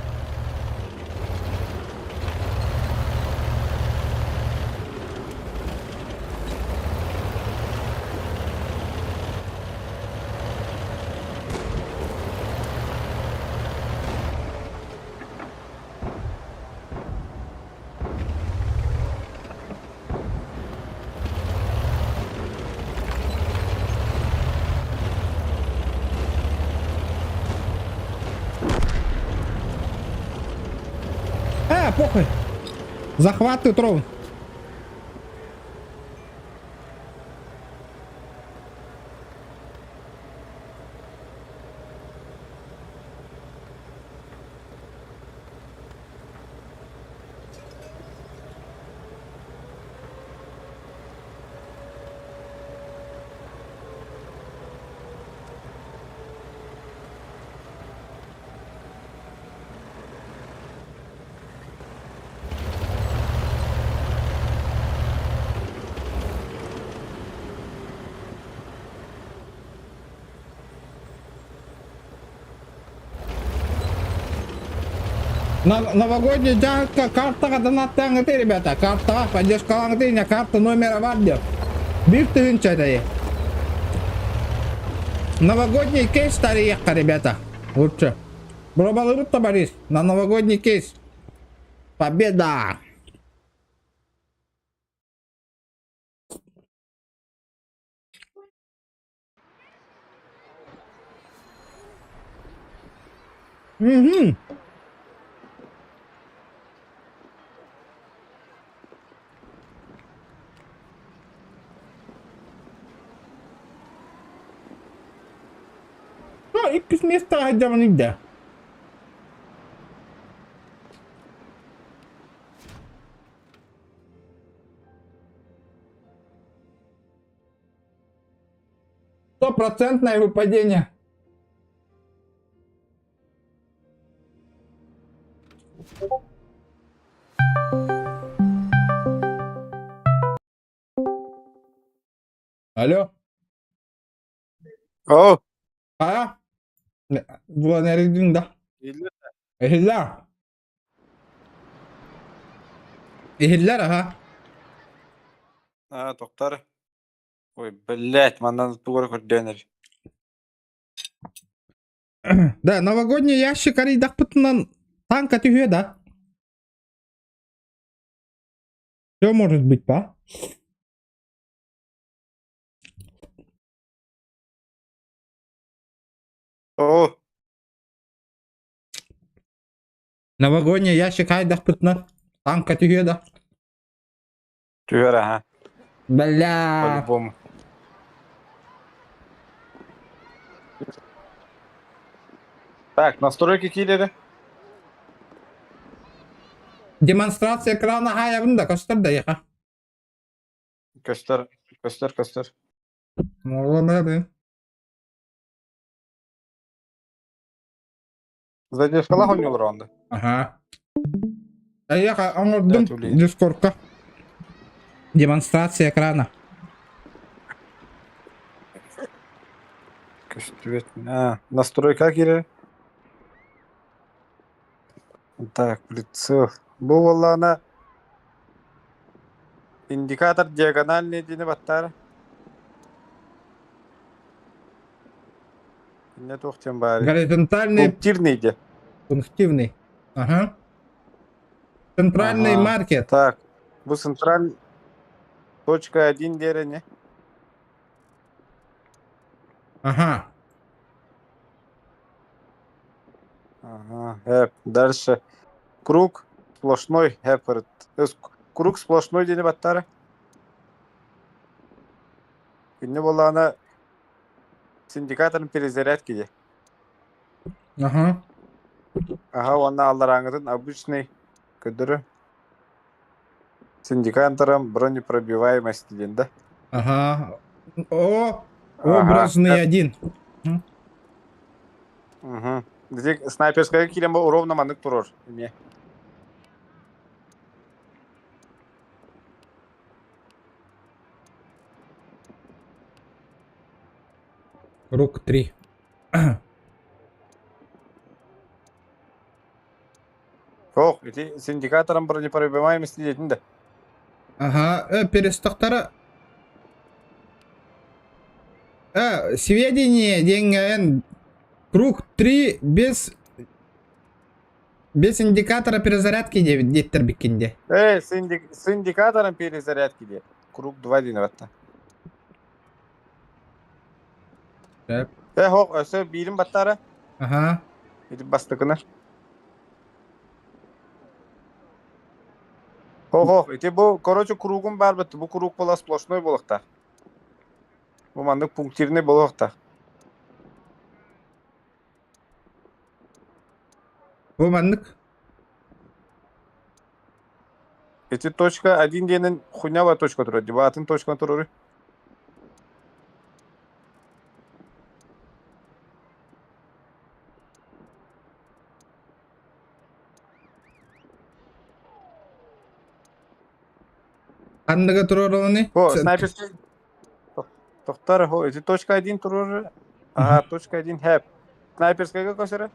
Speaker 1: Похуй. Захватывай трон. Новогодняя карта донатты аңыты, ребята. Карта поддержка аңыты, карта номера бар деп. Bir тыгынча. Новогодний кейс тарихка, ребята. Лучше. Бробалырып табарис на новогодний кейс. Победа! Угу. İlk место harcamanı da. Стопроцентное выпадение. Алло.
Speaker 2: О,
Speaker 1: А? Bu nereden da? Ehiller. Ehiller aha.
Speaker 2: тоқтар. Ой, блядь, мандан тугры көрдөнөр.
Speaker 1: Да, новогодний ящик аридах пытынан танка тюхе, да? Все может быть, па?
Speaker 3: О,
Speaker 1: Новогодний ящик айдах пытна. Танка түйеді.
Speaker 3: түйер, ага,
Speaker 1: Бля.
Speaker 3: по-любому. Так, настройки келеді.
Speaker 1: Демонстрация экрана хаябында көстөрдө яка.
Speaker 3: Көстер, көстер, көстер.
Speaker 1: Молодец.
Speaker 3: Задержкала ойнылыр онда.
Speaker 1: Ага. Яка аңырдым
Speaker 3: Да, Тулей.
Speaker 1: Дискордка. Демонстрация экрана.
Speaker 3: Көстер. Настройка келеді. Так, прицел. Бұл олана индикатор диагональный дейіні баттары. Не тоқтен бары.
Speaker 1: Горизонтальный,
Speaker 3: Пунктирный де.
Speaker 1: пунктивный. Ага. Центральный
Speaker 3: Ага.
Speaker 1: маркет.
Speaker 3: Так, бұл централь точка 1 дері не?
Speaker 1: Ага.
Speaker 3: Ага, дальше. Круг сплошной, круг сплошной дейіні баттары. Инне бұл ана с индикаторын перезарядки де.
Speaker 1: Ага.
Speaker 3: Ага, оны алдараңытын обычный көдірі. С индикатором бронепробиваемости дейін, да?
Speaker 1: Ага. О, образный один.
Speaker 3: Угу. Дезек снайперская келем бұл ровно мандық тұрыр. Не?
Speaker 1: Круг 3.
Speaker 3: Оқ, с индикатором бронепробиваемости дейтін да.
Speaker 1: Ага. Перестақтары. Сведения деген круг 3 без индикатора перезарядки деттер бекенде.
Speaker 3: С индикатором перезарядки де. Круг 2 дейін батта. Оқ, өсі бейрін баттары.
Speaker 1: Ага.
Speaker 3: Едіп бастықыны. Оқ, ете бұл, короче, кругын бар бітті. Бұл круг бола сплошной болықта. Бұл мандық пунктирный болықта.
Speaker 1: Bu manlık.
Speaker 3: Эти точка 1 дейінің хуйнава точка тұрады. Деба атын точка тұрыры.
Speaker 1: Anlığı durur onu.
Speaker 3: О, снайперский. Тоқтар, эти точка 1 тұрыры. Ага, точка 1 хэп. Снайперскайға көсірі?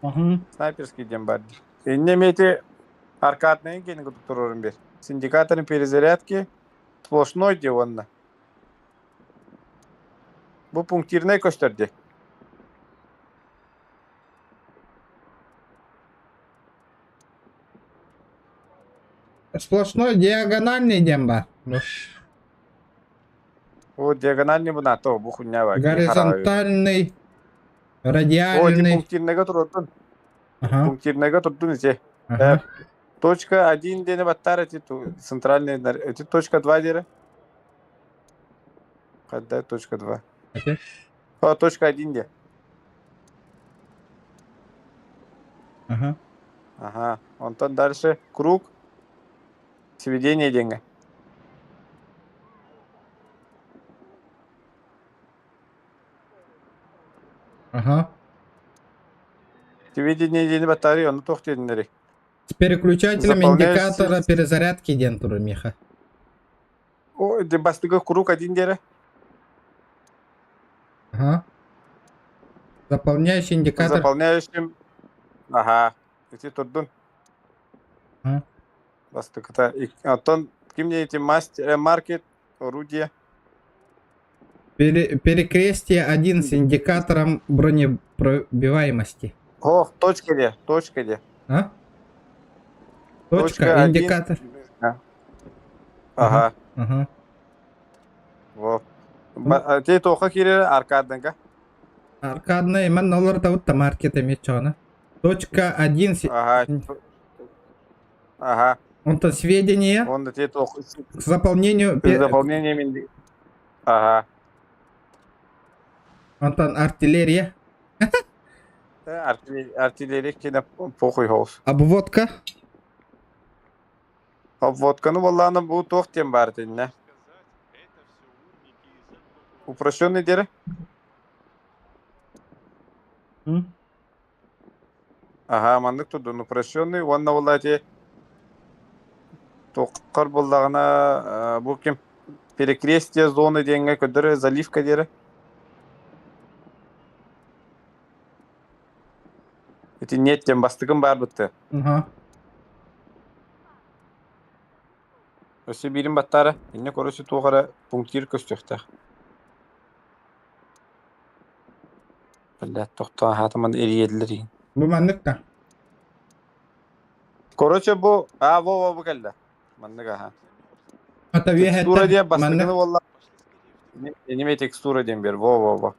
Speaker 1: Ага.
Speaker 3: Снайперский дем бар. Иннемети аркадный кені күтіп тұрырын бер. С индикаторын перезарядки сплошной де онна. Бұл пунктирный көстерді.
Speaker 1: Сплошной диагональный демба.
Speaker 3: О, диагональный бұна, то, бұл хуйнява.
Speaker 1: Горизонтальный.
Speaker 3: О, де
Speaker 1: Радиальный.
Speaker 3: пунктирныйға тұрдың.
Speaker 1: Ага.
Speaker 3: Пунктирныйға тұрдың, ете.
Speaker 1: Ага.
Speaker 3: Точка 1 дені баттар, эти центральный, эти точка 2 дері. Қаддай точка 2.
Speaker 1: Окей.
Speaker 3: О, точка 1 де.
Speaker 1: Ага.
Speaker 3: Ага. Онтан дальше круг. Сведение деньги.
Speaker 1: Ага.
Speaker 3: Сведение деньги батарея, он тоқ дедіңдері.
Speaker 1: С переключателем
Speaker 3: Заполняешь
Speaker 1: индикатора
Speaker 3: сеть.
Speaker 1: перезарядки ден туры меха.
Speaker 3: О, де бастығы круг 1 дері.
Speaker 1: Ага. Заполняющий индикатор.
Speaker 3: Заполняющим. Ага. Эти тұрдың.
Speaker 1: Ага.
Speaker 3: Бастықыта. Онтан кімде эти маркет, орудие.
Speaker 1: Перекрестие 1 с индикатором бронепробиваемости.
Speaker 3: О, точка де, точка де.
Speaker 1: А? Точка,
Speaker 3: Точка 1.
Speaker 1: индикатор.
Speaker 3: Ага.
Speaker 1: Ага.
Speaker 3: Во. Те тоқа кирер аркаднага.
Speaker 1: Аркадный, мен олар тавытта маркет емес чоғана. Точка 1,
Speaker 3: Ага. Ага.
Speaker 1: онта сведения
Speaker 3: Он те тоқа
Speaker 1: к заполнению,
Speaker 3: с заполнением. Ага.
Speaker 1: онтан артиллерия,
Speaker 3: Артиллерия кине похуй хоус.
Speaker 1: обводка,
Speaker 3: Обводканы валланы бу тоқ тем бар тенне. Упрощенный дере.
Speaker 1: м,
Speaker 3: Ага, мандык тудун упрощенный. Онна валла те тоққар болдағына бу кем перекрестие зоны денге көдірі заливка дере. Эти неттен бастығын бар бітті.
Speaker 1: ага.
Speaker 3: Өсі бірін баттары. Инне көрісі тоғара пунктир көстіқті. Білдәт тоқтан хатыман ериеділер.
Speaker 1: Bu мандыкта.
Speaker 3: Короче, бу... во келді. Мандык, ага.
Speaker 1: Ата
Speaker 3: Текстура де
Speaker 1: вехетте
Speaker 3: бастығыны
Speaker 1: мандык.
Speaker 3: волла. Неме текстура ден бер. Во.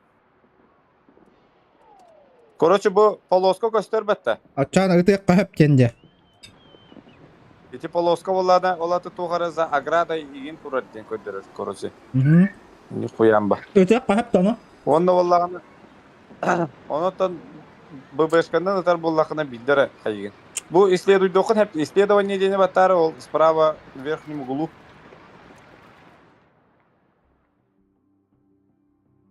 Speaker 3: Короче, бу полоска көстер бәтті.
Speaker 1: Ачан ыты қахып кенде.
Speaker 3: Эти полоска воллада, олаты тоғара за аграда иген турар ден көддеріз. Короче, не қоям ба.
Speaker 1: Ыты қахып таны.
Speaker 3: Онда воллағаны... Онотан ББшкандан атар боллақына билдері қайген. Бу исследуйды оқын, хәп исследование дене баттары, ол справа в верхнем углу.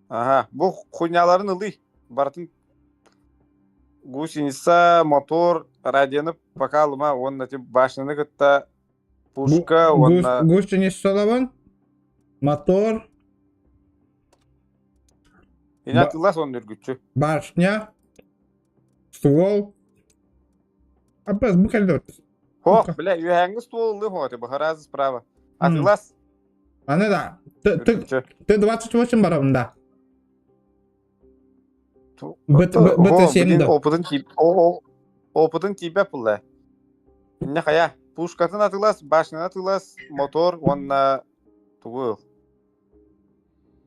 Speaker 3: Ага, бу хуйняларын ылый. Бартын гусеница, мотор, радионы покалыма, онна тип башныны кытта пушка, онна...
Speaker 1: Гусениц солабан. Мотор.
Speaker 3: Инатылас он үргүтчү.
Speaker 1: Башня. Ствол. Апас bu kaldı.
Speaker 3: Хох, бля, юхәңгі стуолы хоты, бахаразы справа. Атылас.
Speaker 1: Аны да. Ты 28 бар онда.
Speaker 3: Опытын типе пулла. Инне қая, пушкатын атылас, башнын атылас, мотор, онна туғыл.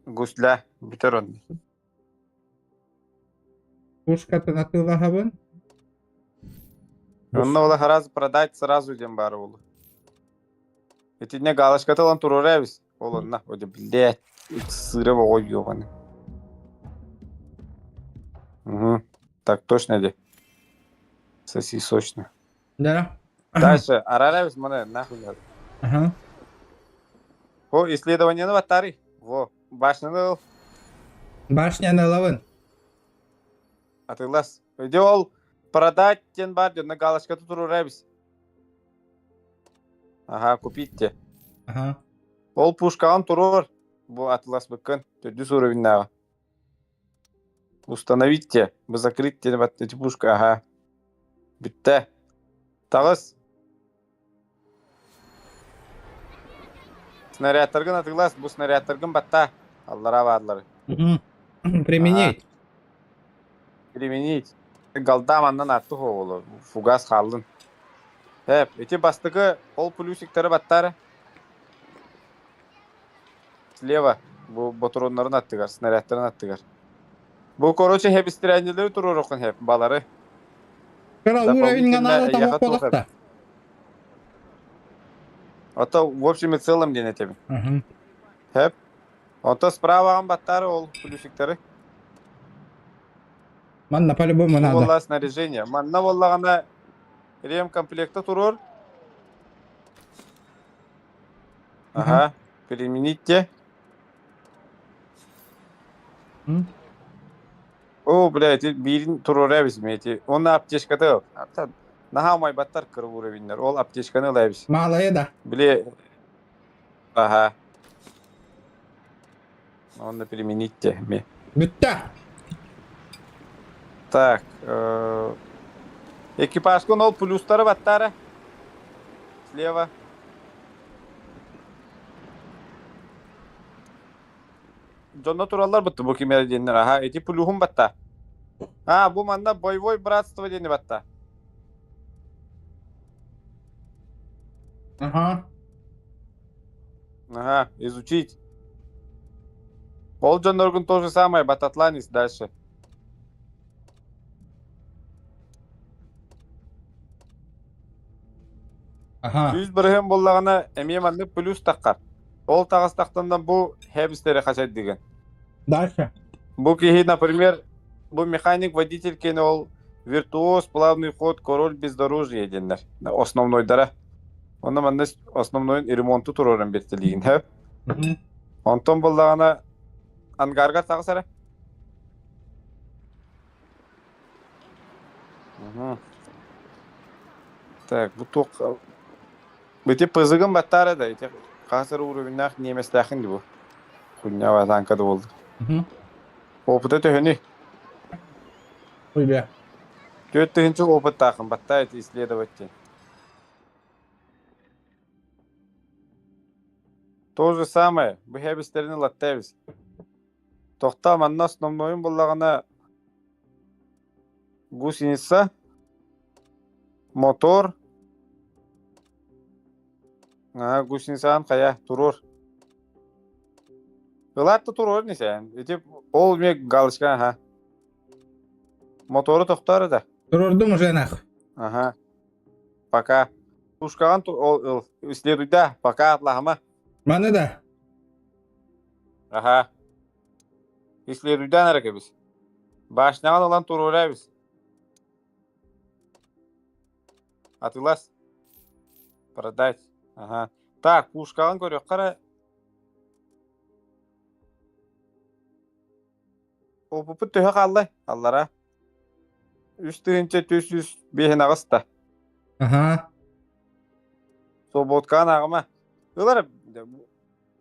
Speaker 3: Гусля, бітер он.
Speaker 1: Пушкатын атыла хабын.
Speaker 3: Онна ола харазы продать сразу дем бары олы. Эти не галашкаты олан турурабис. Оланна, оде, блядь, сырыва ой ёбаны. Угу. Так, точно де. Соси сочно.
Speaker 1: Да.
Speaker 3: Дальше, арарабис, мане, нахуй надо.
Speaker 1: Ага.
Speaker 3: О, исследование на ватари. Во, башняны
Speaker 1: Башняны лавын.
Speaker 3: атылас. Өйде ол продать тен бар, на галашкаты турурабис. Ага, купить те.
Speaker 1: Ага.
Speaker 3: Ол пушкаан турur. Бу атылас быккын. Төдүс уровеннага. Установить те. Бы закрыть те эти пушка. Ага. Битте. Тағыз. Снарядтаргын атылас. Бу снарядтаргын батта. Аллара бадлары.
Speaker 1: Применить.
Speaker 3: Применить. Галдаманнан атты хоғылы. Фугас қалдын. Эти бастығы ол плюсиктары баттары. Слева. Бу ботуронларын аттығар. Снарядтарын аттығар. Бу, короче, хеп истирәнелері тұрur оқын хеп. Балары.
Speaker 1: Кара уровень канала там
Speaker 3: яхат
Speaker 1: около.
Speaker 3: Это в общем и целом день тебе. Хеп. Это справа баттары ол плюсиктары.
Speaker 1: Манна по-любому надо.
Speaker 3: Волла снаряжение. Манна воллагана ремкомплекта турur. Ага. Применить те. О, блядь, бирин турur әбіз мети. Оны аптешкаты. Наха май баттар кыры уровеньдер. Ол аптешканы ләбіз.
Speaker 1: Малая да.
Speaker 3: Бле. Ага. Оны применить те.
Speaker 1: Бітті.
Speaker 3: Так. Экипажкон ол плюстары баттары. Слева. Жонда туралар бітті бұл кемері денер. Ага, эти плюхун батта. Бұл манда боевой братство дені батта.
Speaker 1: Ага.
Speaker 3: Ага, изучить. Ол жоноргун то же самое, Бататланис дальше.
Speaker 1: Ага.
Speaker 3: Жүз бірген боллағына әмеманны плюс таққар. Ол тағыз тақтандан бұл хәбістері қашайды деген.
Speaker 1: Дальше.
Speaker 3: Бұл кейі, например, бұл механик, водитель кені ол виртуоз, плавный ход, король бездорожье денер. Основной дара. Оны манны основной ремонту тұрорын беттілеген.
Speaker 1: Мгм.
Speaker 3: Онтон боллағына ангарға тағысары. Так, бұл тоқ... Бөте пызығын баттары да, қасыр уровеннақ неместәқін де бұл. Құнна ватанкады болды.
Speaker 1: Мгм.
Speaker 3: Опыты төхіні.
Speaker 1: Ой, бля.
Speaker 3: Төттігінші опыт тақын, баттайды исследователь. То же самое, бұл хәбістеріні латтайбыз. Тоқта манна основнойын болағына гусеница, мотор, гусеницаан қая турор. Ғылатты турор несен, ол мек галышқан, ха. Моторы тоқтары да.
Speaker 1: Тұрордың уже нах.
Speaker 3: Ага. Пока. Тушкаған исследуйда, пока атлағыма.
Speaker 1: Маны да.
Speaker 3: Ага. Исследуйдан әрі біз. Башнаған olan турор біз. Атылас. Продать. Ага. Так, пушкаған көрек қара. Опыпы төе қалды, аллара. 3,300 бейін ағыста.
Speaker 1: Ага.
Speaker 3: Соботкан ағыма. Олар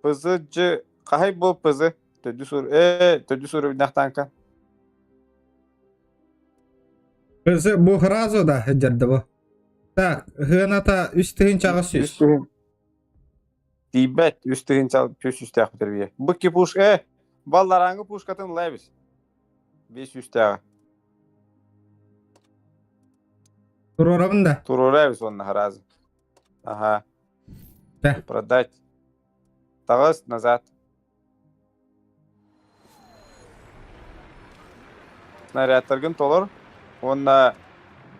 Speaker 3: пызы жы, қағай бұл пызы? Төді сұры бінақтанқан.
Speaker 1: Кызы bu хразу да хеджерді bu. Так, гыната үстігін чағы сөз.
Speaker 3: Дейбәт, үстігін чағы көз үстіғі бітір бейе. Бұқки пуш, баллараңы пушкатын лайбіз. 500 тағы.
Speaker 1: Тұрорабын да.
Speaker 3: Турурайбыз онына хразы. Ага.
Speaker 1: Да.
Speaker 3: Продать. Тағыз назад. Снарядтаргын толыр. Онна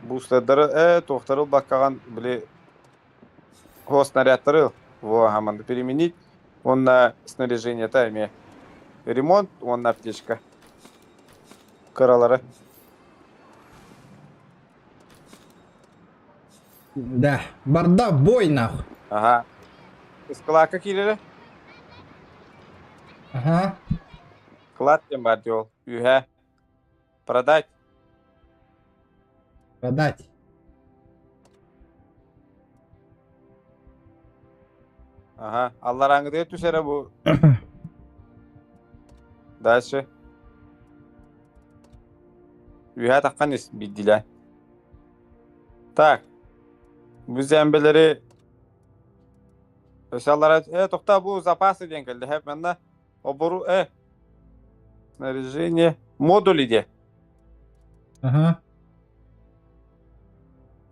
Speaker 3: бустадары, тоқтарыл баққаған біле о снарядтары во хаманды переменить. Онна снаряжение тайме. Ремонт, онна аптечка. Каралары.
Speaker 1: Да. Барда бой нахуй.
Speaker 3: Ага. Скалака келері?
Speaker 1: Ага.
Speaker 3: Клад тем бар жол. Үйе. Продать.
Speaker 1: Продать.
Speaker 3: Ага. Аллараңы де түсері бұл. Дальше. Үйе таққан ес бидділі. Так. Біз әмбелері Ошаллара, тоқта бұл запасы ден келді. Хәп мәнна обору, снаряжение, модули де.
Speaker 1: Ага.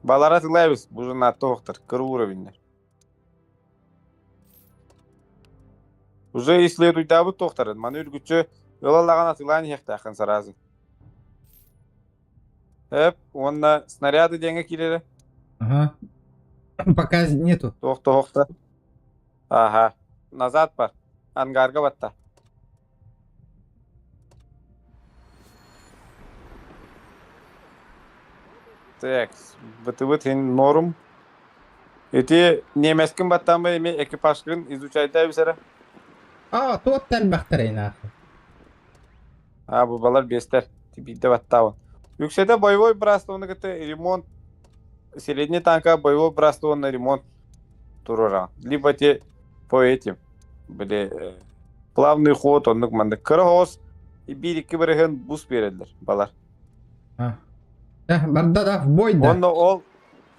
Speaker 3: Балара тылайбыз, бұл жына тоқтыр, кыр уровенлер. Уже исследуй дабы тоқтырын. Маны үргүтчі ылалаған атылайын хектақын саразы. Хәп, онна снаряды денге келері.
Speaker 1: Ага. Пока нету.
Speaker 3: Тоқта. Ага. Назад бар. Ангарга батта. Так, быты-быт норм. Эти немескін баттан ба еме экипажкын изучайда бісері?
Speaker 1: Тот тәл бақтарайын ақы.
Speaker 3: Бұл балар бестер. Типиді баттауын. Юкседе боевой брастуыны кіті ремонт. Средний танка боевой брастуыны ремонт туруран. Либо те по этим. Были плавный ход, оннық манды. Кырғыз и бір-екі бірігін бус береділер балар.
Speaker 1: Барда да бой да.
Speaker 3: Онны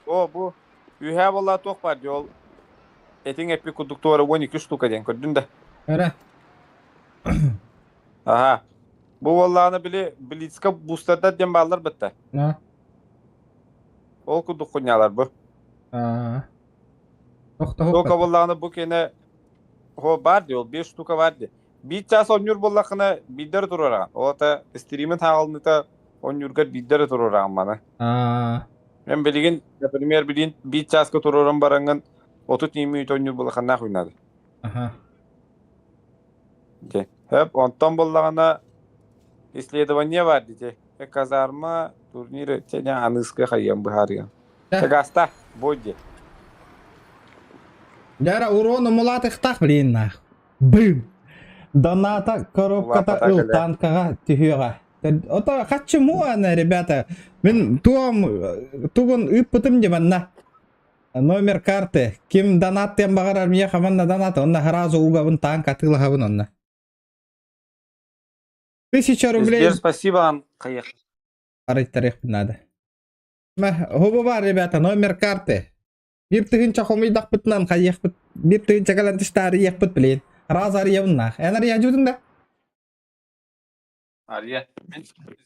Speaker 3: бұл үйе болла тоқ бар жол. Этің әппі кудуктуары 12 штука ден көрдің да.
Speaker 1: Әрі.
Speaker 3: Ага. Бұл боллағаны біліцка бустарда ден балар бітті. Ол кудук құнялар бұл.
Speaker 1: Тоқта
Speaker 3: Тоқа боллағаны бұл кені бар де, ол 5 штука бар де. Bir ças onur bollakına bidder durarağın. O da streamin tağılını da onurgar bidder durarağın bana.
Speaker 1: Aa,
Speaker 3: Ben bilgin, premier bilin bir çaska durarağın barangın 30 minut onur bollakına oynadı.
Speaker 1: aha.
Speaker 3: De. Hep ondan bollakına исследование var diye. Kazarma turniri çene anıska hayyan bahar ya. Çagasta boydi.
Speaker 1: Дяра урону мулатых так, блин, нах. Бым! Доната коробката
Speaker 3: Мулата
Speaker 1: ыл
Speaker 3: так, да.
Speaker 1: танкага тихига. Это почему она, ребята? Мен тугун ыппытым деманна. Номер карты. Ким донат тем багарар мия хаманна донат. Онна харазу угабын танк атылахабын онна. 1000 рублей.
Speaker 3: Сбер, спасибо вам, каяк.
Speaker 1: Арыйттарых надо. Хобо бар, ребята, номер карты. Bir tığınca homuydak bıtnan kayak bıt. Bir tığınca kalantıştari yak bıt bilin. Razar yavunnak. Ener yacudun da.
Speaker 3: Ария.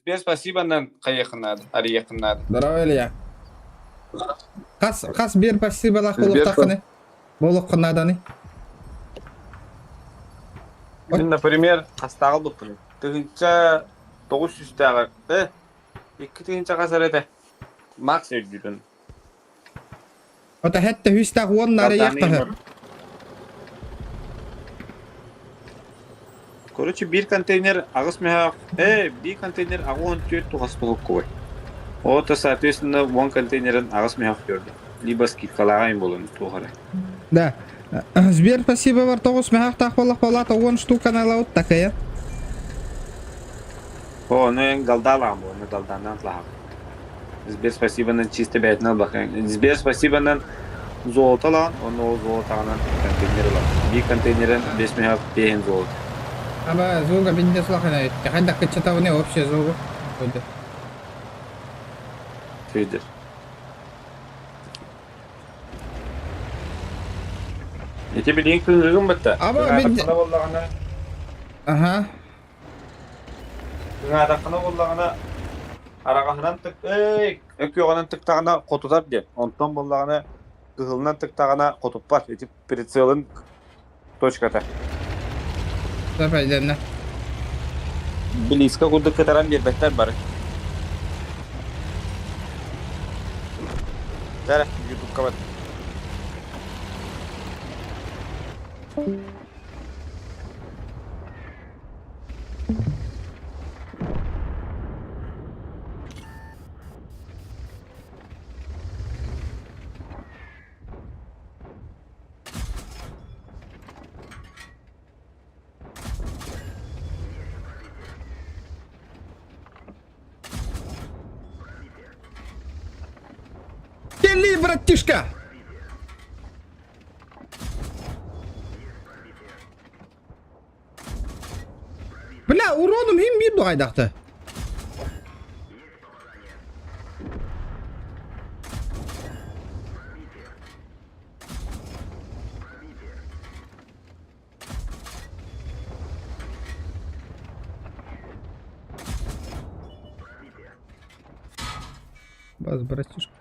Speaker 3: Сбер, спасибо нам каякын надо. Ариякын надо.
Speaker 1: Здорово, Илья. Kas bir спасибо лах
Speaker 3: Сбер,
Speaker 1: болук тақыны. Болук наданы.
Speaker 3: Мен, например, астагыл бұттым. Тығынша 900 тағыр. 2 тығынша қасар еді. Макс өйдігін.
Speaker 1: Ota hette hystä huonnare yaktağı.
Speaker 3: Короче, bir контейнер ағыс меха. Bir контейнер ағы 14 туғас болып көй. Ота, соответственно, 10 контейнерін ағыс меха көрді. Либо скидкалағайын болын туғары.
Speaker 1: Да. Сбер спасибо var 9 mehaq taq bolaq bolata 10 штука налаут такая.
Speaker 3: Оны ең далдалағым бұл, оны далданнан лағым. Сбер, спасибо-нан чисто бәйтін ал бақайын. Сбер, спасибо-нан золото алған, оны ол золотағынан контейнер алған. Bir контейнерін 5 меха бейін золото.
Speaker 1: Ama zuga binde sulaqana etti. Hadda kıçata ne вообще zuga. Öyle.
Speaker 3: Tüydür. Eti bildiğin kızgın bitti.
Speaker 1: Ama
Speaker 3: bir...
Speaker 1: Aha.
Speaker 3: Adakına bollağına arağından tık, öküyoğunun tıktağına kotutar diye. Ondan bollağına kızılından tıktağına kotup var. Eti pritsiyolun точката.
Speaker 1: Zaferlerine.
Speaker 3: Близко кудuk kıtaran bir bekler var. Dere, YouTube kapat.
Speaker 1: Geli bratишка. Бля, уроном хим bir doğaydaktı. Баз, братишка.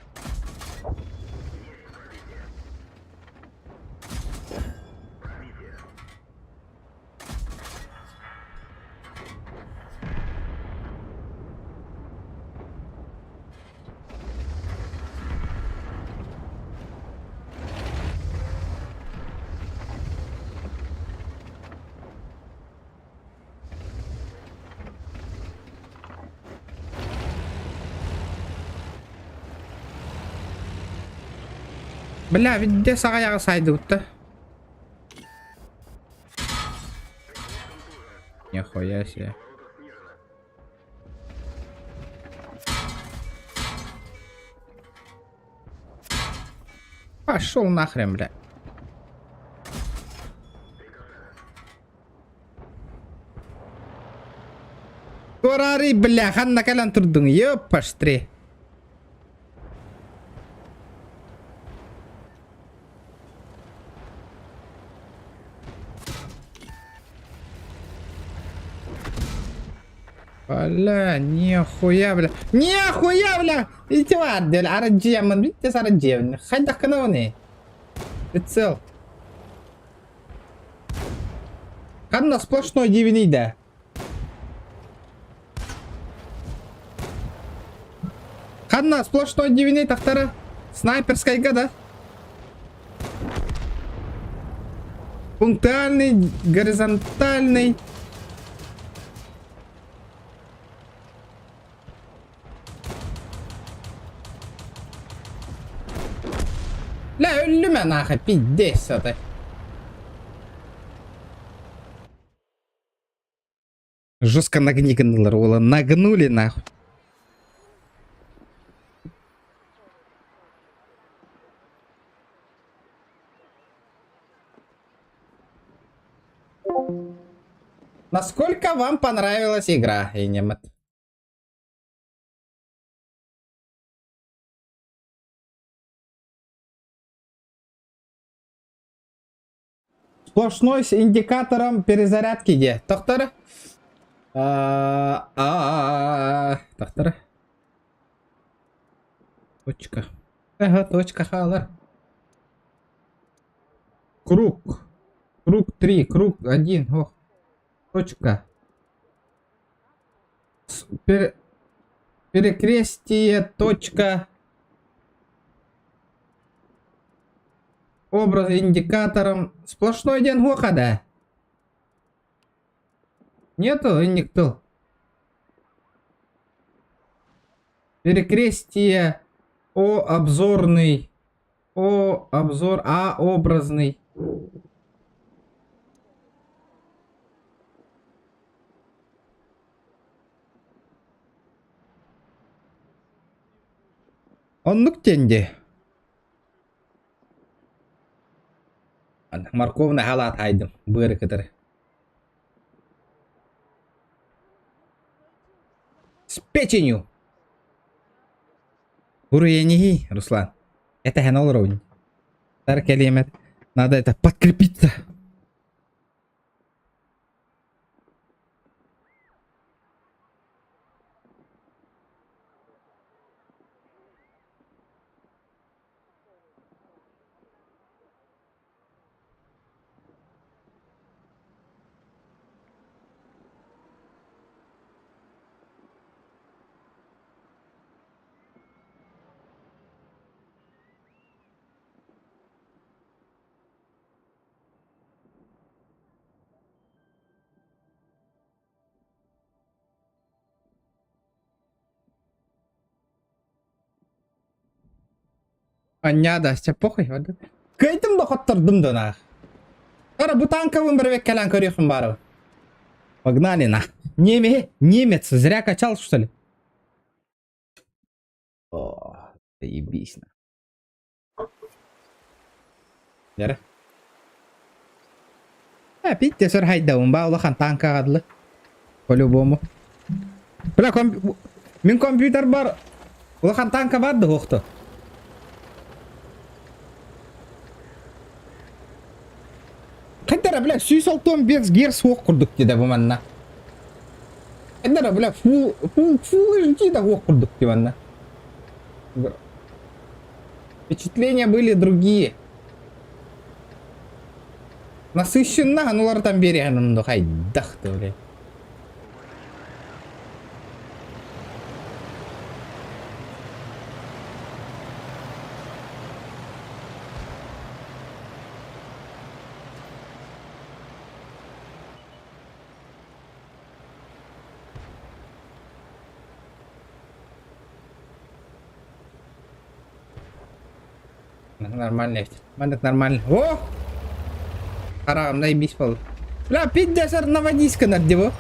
Speaker 1: Бля, видите, сағаяғы сайды өтті. Нихуя себе. Пошел нахрен, бля. Турары, бля, ханна калан турдың, ёпаштри. Бля, нихуя, бля. Нихуя, бля! Идите варди, العرجية من видите сарджия. Хайдах канавни. Прицел. Канна сплошной дивинейда. Канна сплошной дивиней тахтара. Снайперская да? Пунктуальный, горизонтальный. Ля, өллүмө нахуй, пиздец это. Жестко нагнигандылар, ола нагнули нахуй. Насколько вам понравилась игра, Энимат? Сплошной с индикатором перезарядки где? Доктор? Доктор? Точка. Ага, точка халар. Круг. Круг 3, круг 1. Ох. Точка. Перекрестие, точка. Образ индикатором. Сплошной день выхода. Нету никто. Перекрестие. О обзорный. О обзор. А образный. Он нуктенде. Морковный халат айдым. Быры который. С печенью. Уруенихи, Руслан. Это хенол уровень. Так, элемент. Надо это подкрепиться. Anyada, сейчас похуй. Кайтым да хоттырдым да нах. Ара бу танковым бір век калан көрехім бару. Погнали на. Немец, зря качал что ли? О, заебись на. Яра. Питте сөр хайдауын ба улахан танка қадылы. По-любому. Бля, мен компьютер бар. Улахан танка барды хоқты. Қайдара, бля, 615 герц оқ құрдық деді бұл манна. Қайдара, бля, full HD да оқ құрдық деді манна. Впечатления были другие. Насыщенно, анулар там берегенімді қайдақты, бля. Нормально. Мандат нормально. О! Харам, наебись пол. Бля, 50 наводись-ка над него.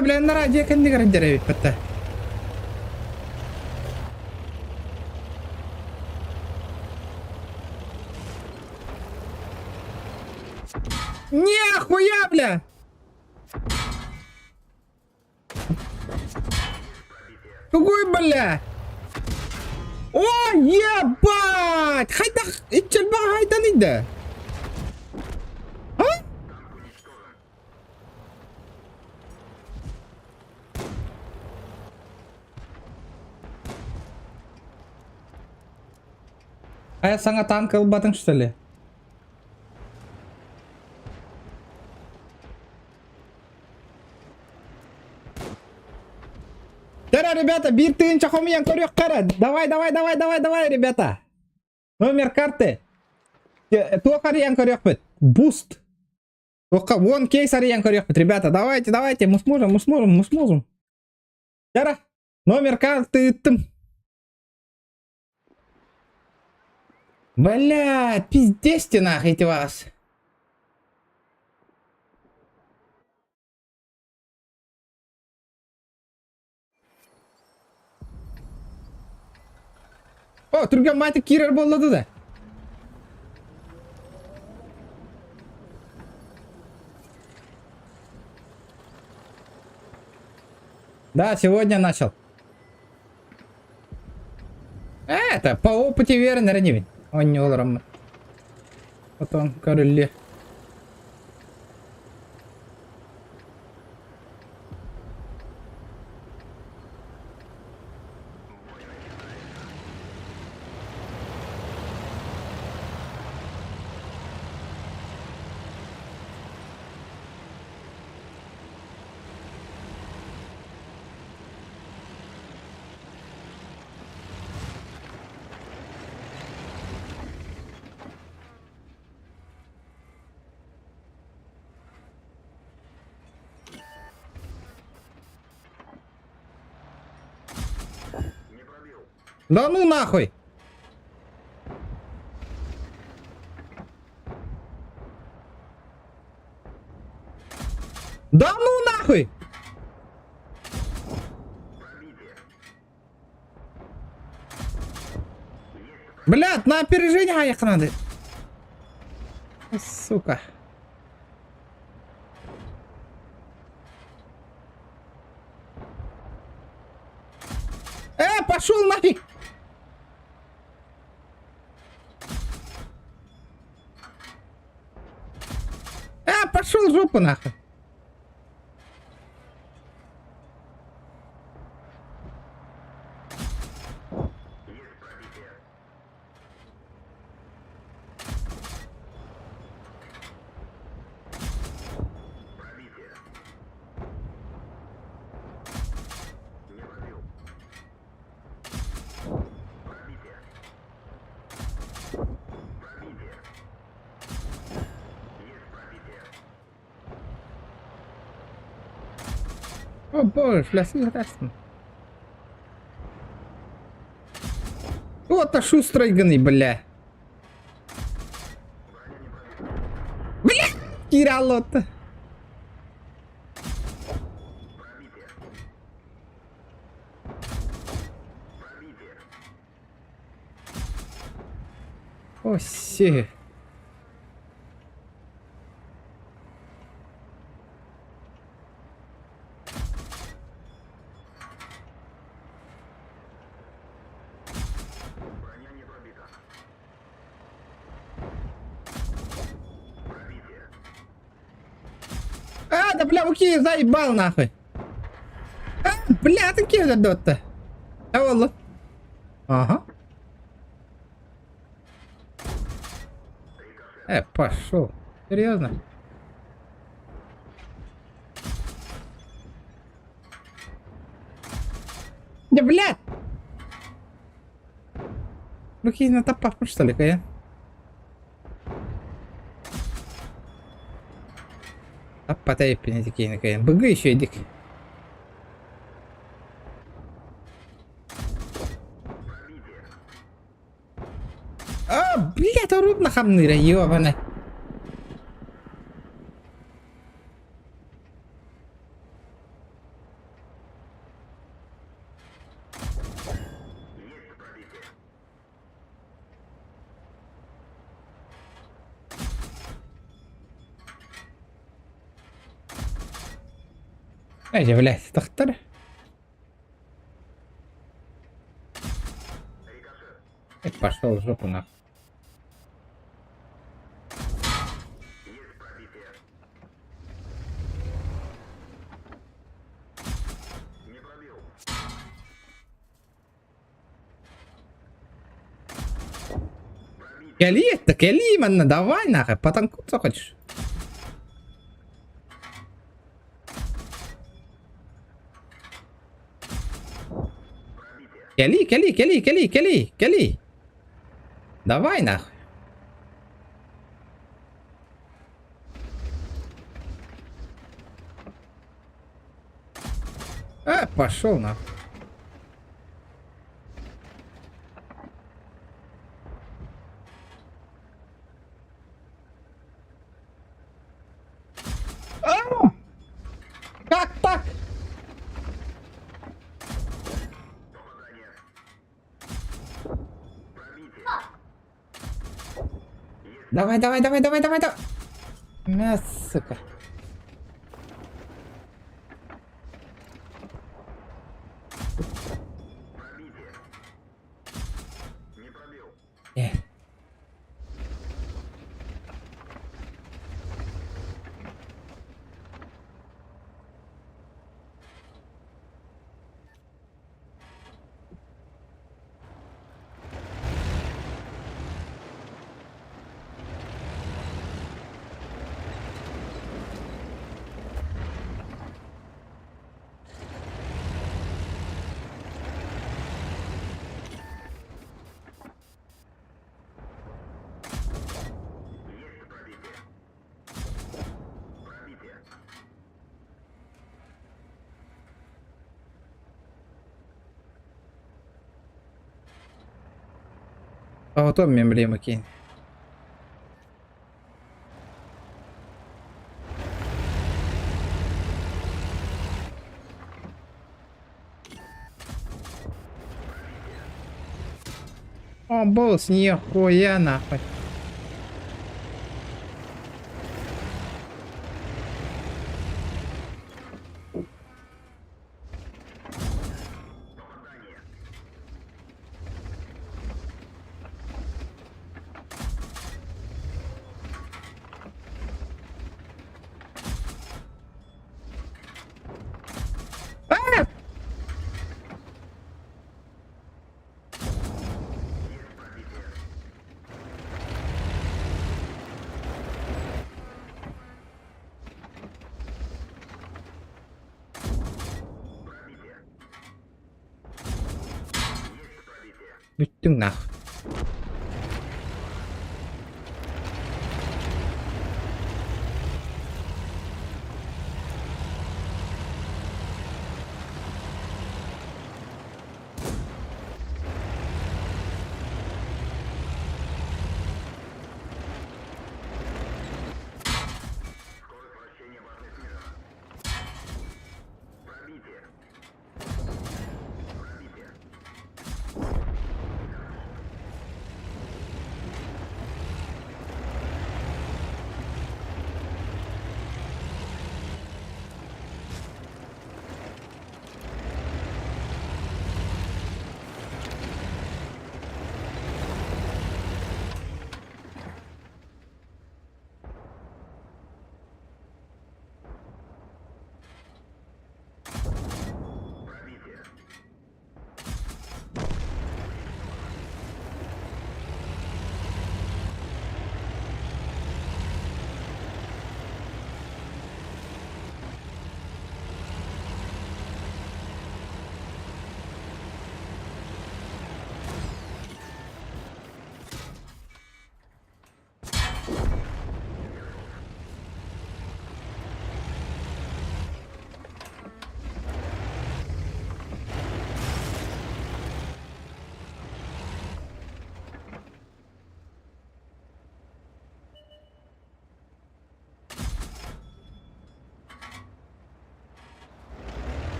Speaker 1: Бля, на радио кенди гарантировать пата. Нихуя, бля! Какой, бля? О, ебать! Хайда, ичел ба хайда нида. А? Саңа танк албадың, что ли? Тара, ребята, бир тыгынча хомиян көрөк кара. Давай, ребята. Номер карты. Тока ариян көрөк бит. Буст. Тока вон кейс ариян көрөк бит. Ребята, давайте. Мы сможем. Тара, номер карты иттим. Бля, пиздесьте нахуй эти вас. О, түрген мати кирер болды да. Да, сегодня начал. Это по опыте верно, ранивень. Он не олрам. Потом короле. Да ну нахуй! Да ну нахуй! Блядь, на опережение их надо. Сука. Пошел нафиг! Пошел в жопу нахуй! О боже, флясы красные. Вот шустрый гны, бля. Бля! Киралота. О, се. Да бля, окей, заебал нахуй. Бля, ты кем дадут-то? Wallah. Ага. Пошел. Серьезно? Да блядь! Руки на топах, что ли, кая? Аппатай пенетики, кая. Быгы еще идик. Блядь, орут на хамныра, ёбаный. Эти, блядь, доктор. Пошел в жопу нахуй. Кели это, кели именно, давай нахуй, потанкуться хочешь? Кели. Давай нахуй. Пошел нахуй. Как так? Давай. Сука. Э. Потом мемблему кинь. О, босс, нихуя нахуй. Bütün нахуй.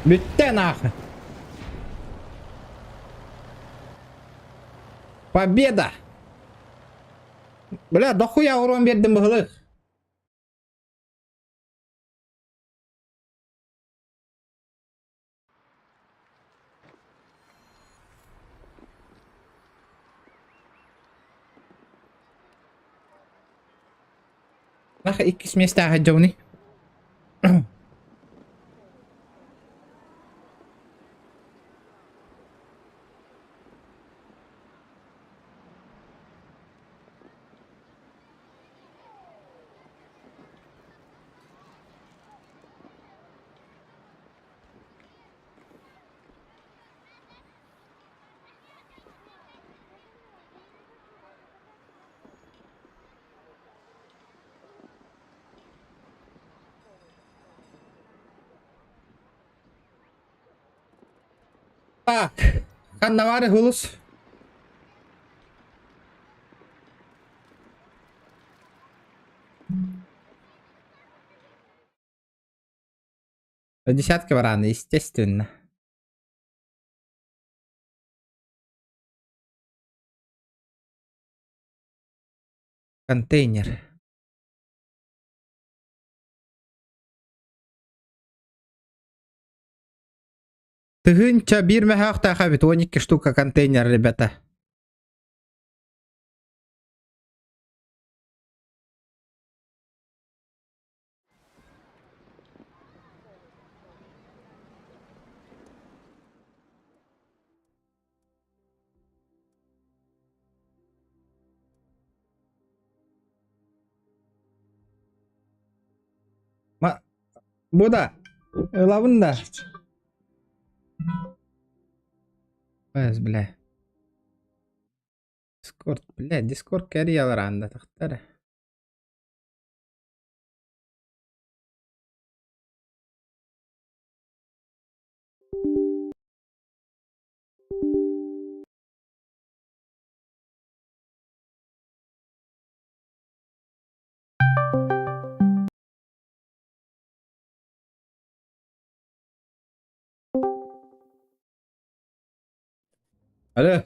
Speaker 1: Bitti нахуй. Победа. Бля, дохуя урон бердім бұғылық. Ах, иккис места хаджауни. Так, ханнавары хулус. До десятки вараны, естественно. Контейнер. Тыгынча бир мәхәк хабит 12 штука контейнер, ребята. Bu da. Lavın da. Без, бля. Дискорд, бля, Дискорд кәриялар анда тақтары. Алло.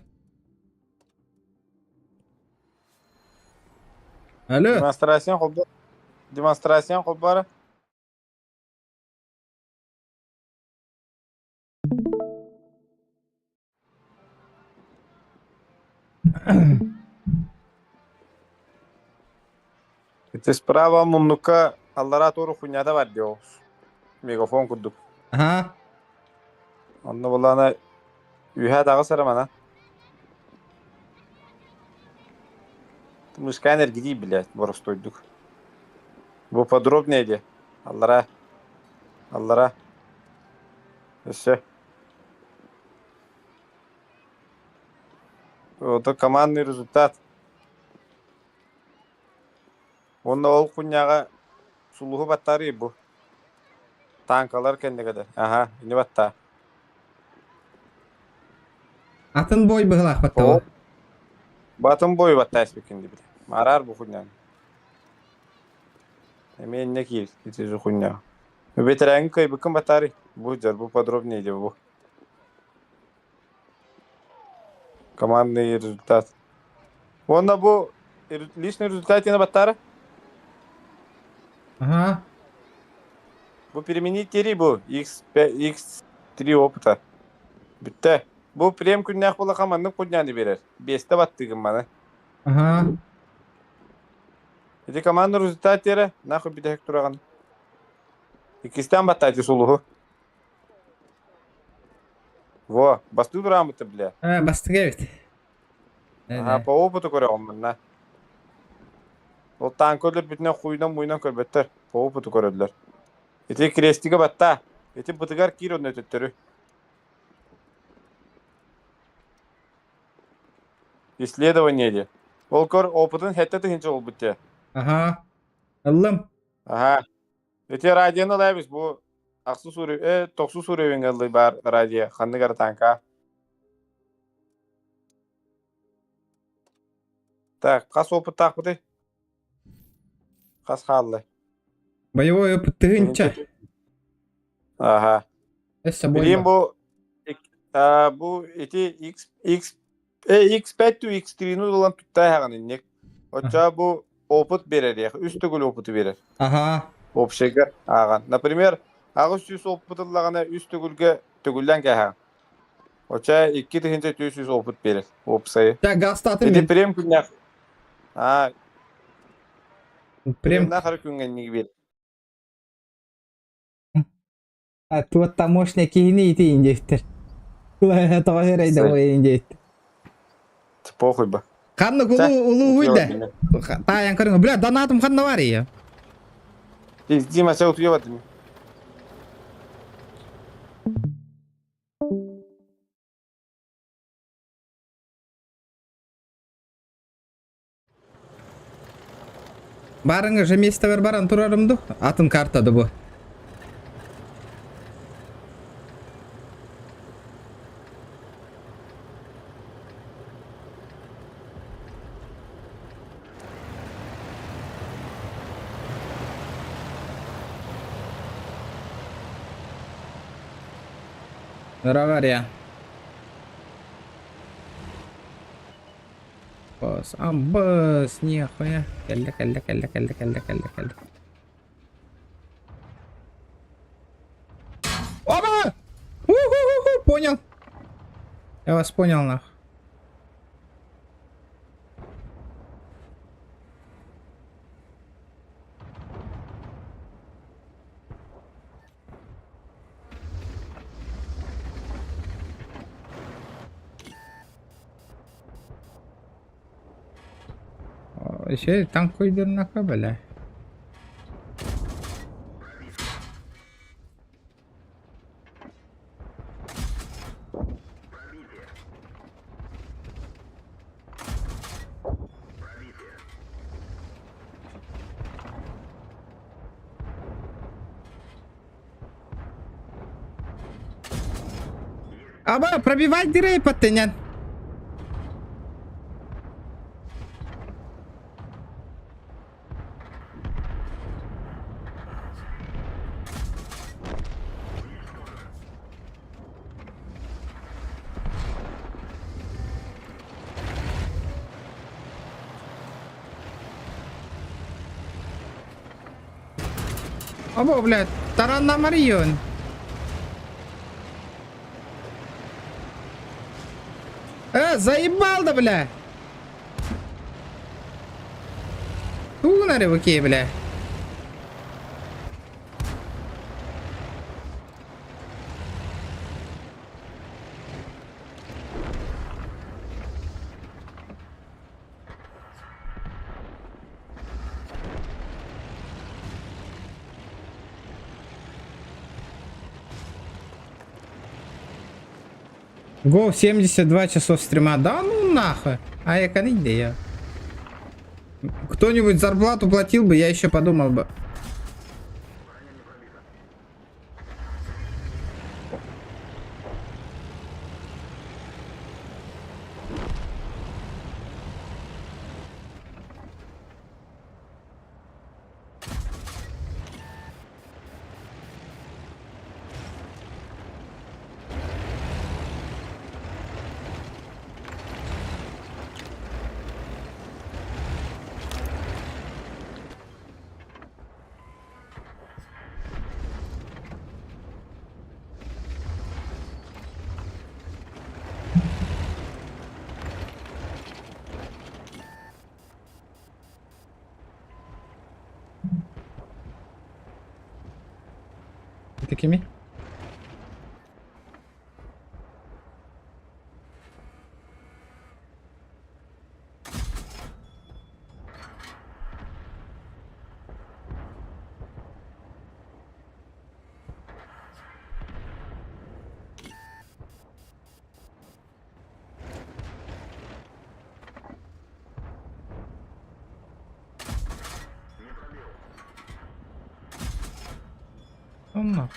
Speaker 1: Алло.
Speaker 3: Демонстрасyon qolbara. Это справа муннука аллара тору хуйняда бар диyor. Мегафон курдук.
Speaker 1: Ага.
Speaker 3: Онда булана үйә дағы сарамана. Мы сканер гиди, блядь, боростойдук. Бу подробнее де. Аллара. Все. Вот командный результат. Онда ол хуйняга сулугу баттары бу. Танкалар кендегеде. Ага, не батта.
Speaker 1: Атын бой быгылак баттау.
Speaker 3: Батым бой батта спекенди бит. Марар бу хуйняны. Мен не кир, эти же хуйня. Ветеран кай быкым батары. Бу жер, бу подробнее де бу. Командный результат. Онда бу личный результат на баттары.
Speaker 1: Ага.
Speaker 3: Бу переменить тери бу. X3 опыта. Бітті. Бу прем күннәк бола командның күнняны берер. 5-те баттыгым маны.
Speaker 1: Ага.
Speaker 3: Эти командный результат тері. Нахуй бидек тураган. 2-тен баттайды сулугу. Во, басты дурамыты, бля.
Speaker 1: Бастыга бит.
Speaker 3: Ага, по опыту көрөгөн мына. Ол танкөлөр бүтүнө хуйдан көрбөттөр. По опыту көрөдүлөр. Эти крестиге батта. Эти бытыгар кир оны өтөттөрү. Исследование де. Ол көр опытын хеттети хинче ол бүтте.
Speaker 1: Ага. Аллам.
Speaker 3: Ага. Эти радионы лайбыз бу аксу суры, токсу суры алды бар радио. Ханныгар танка. Так, кас опыт такпыты. Кас халлы.
Speaker 1: Боевой опыт тыгынча.
Speaker 3: Ага.
Speaker 1: Эссе
Speaker 3: Билим
Speaker 1: бой.
Speaker 3: бу эти X5 to X3'nin olan tutтай хаган иннек. Оча бу опыт берер я. Үстүгүл опыты берер.
Speaker 1: Ага.
Speaker 3: Общега аган. Например, агыс 100 опытыллагана үстүгүлгө төгүлдөн кеха. Оча 2 тыгынча 300 опыт берер. Опсайы.
Speaker 1: Так, гастаты
Speaker 3: Эти
Speaker 1: мен.
Speaker 3: прем күннәк.
Speaker 1: Прям
Speaker 3: Нахар күнгән ник бер.
Speaker 1: туот тамошня киһини ити инжектер. Этого рейда ой инжектер.
Speaker 3: Похуй ба.
Speaker 1: Ханны
Speaker 3: Та,
Speaker 1: улу уйда.
Speaker 3: утуя
Speaker 1: Таян көрүңө. Бля, донатым ханна бар я.
Speaker 3: Дима, сәут уябат мен.
Speaker 1: Барыңы же месте бар баран турарымды. Атын картады бу. Равария. Бос, амбас, нихуя. Кэлля. Оба! У-ху-ху-ху, понял. Я вас понял, нах. Еще танк уйдет на кабеле. Аба, пробивать дыры подтянет. Або, блядь, таран на Марион. Заебал да, бля. На рыбаке, бля. Го, 72 часов стрима. Да ну нахуй. А я где я? Кто-нибудь зарплату платил бы, я еще подумал бы. Такими? Ну.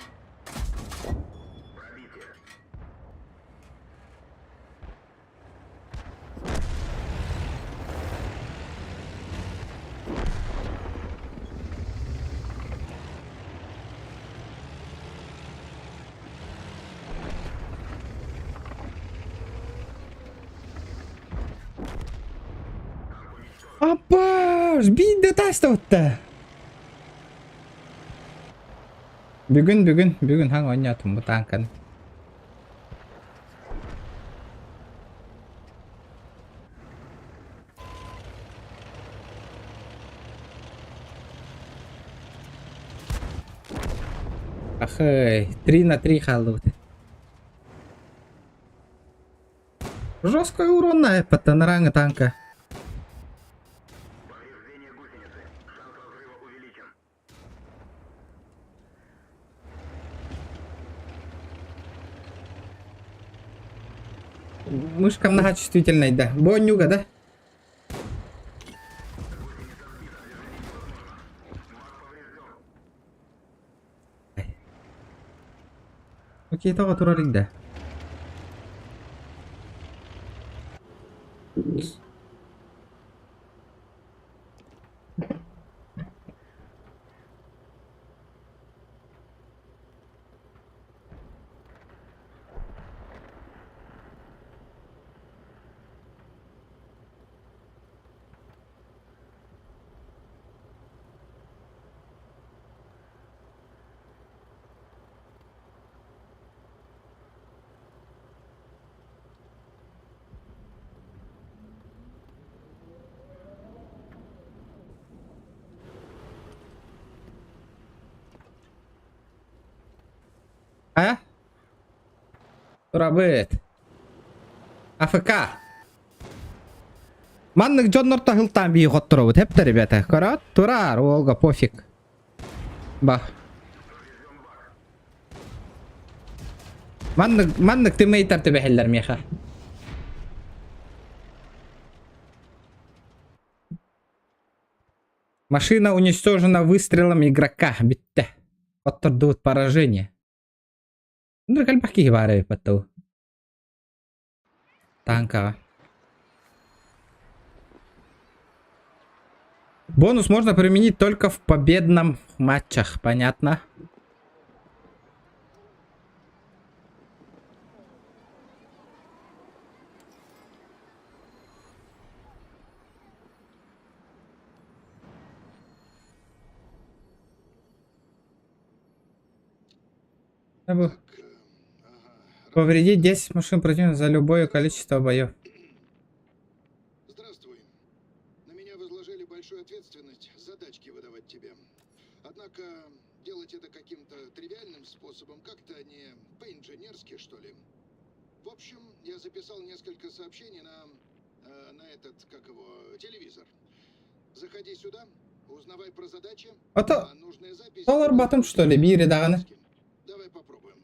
Speaker 1: Apa, bir de taş da attı. Bugün hangi oynayatım bu tankın? Ах, 3 на 3 халут. Жесткий урон на патанаранга танка. Мышка многочувствительная, да. Бонюга, да? Окей, того туралик, да. А? Турабет. АФК. Маннык Джоннор тахылтан бии хоттуробут. Хепте, ребята. Корот. Турар. Олга, пофиг. Ба. Маннык тиммейтер тебе хеллер меха. Машина уничтожена выстрелом игрока. Битте. Хоттурдут поражение. Ну, кальпахки варе патту. Танка. Бонус можно применить только в победном матчах, понятно? Повредить 10 машин противника за любое количество боев.
Speaker 4: Здравствуй. На меня возложили большую ответственность задачки выдавать тебе. Однако делать это каким-то тривиальным способом как-то не по-инженерски, что ли. В общем, я записал несколько сообщений на этот, как его, телевизор. Заходи сюда, узнавай про задачи.
Speaker 1: Это
Speaker 4: нужная запись.
Speaker 1: Доллар батом, что ли, бири даганы?
Speaker 4: Давай попробуем.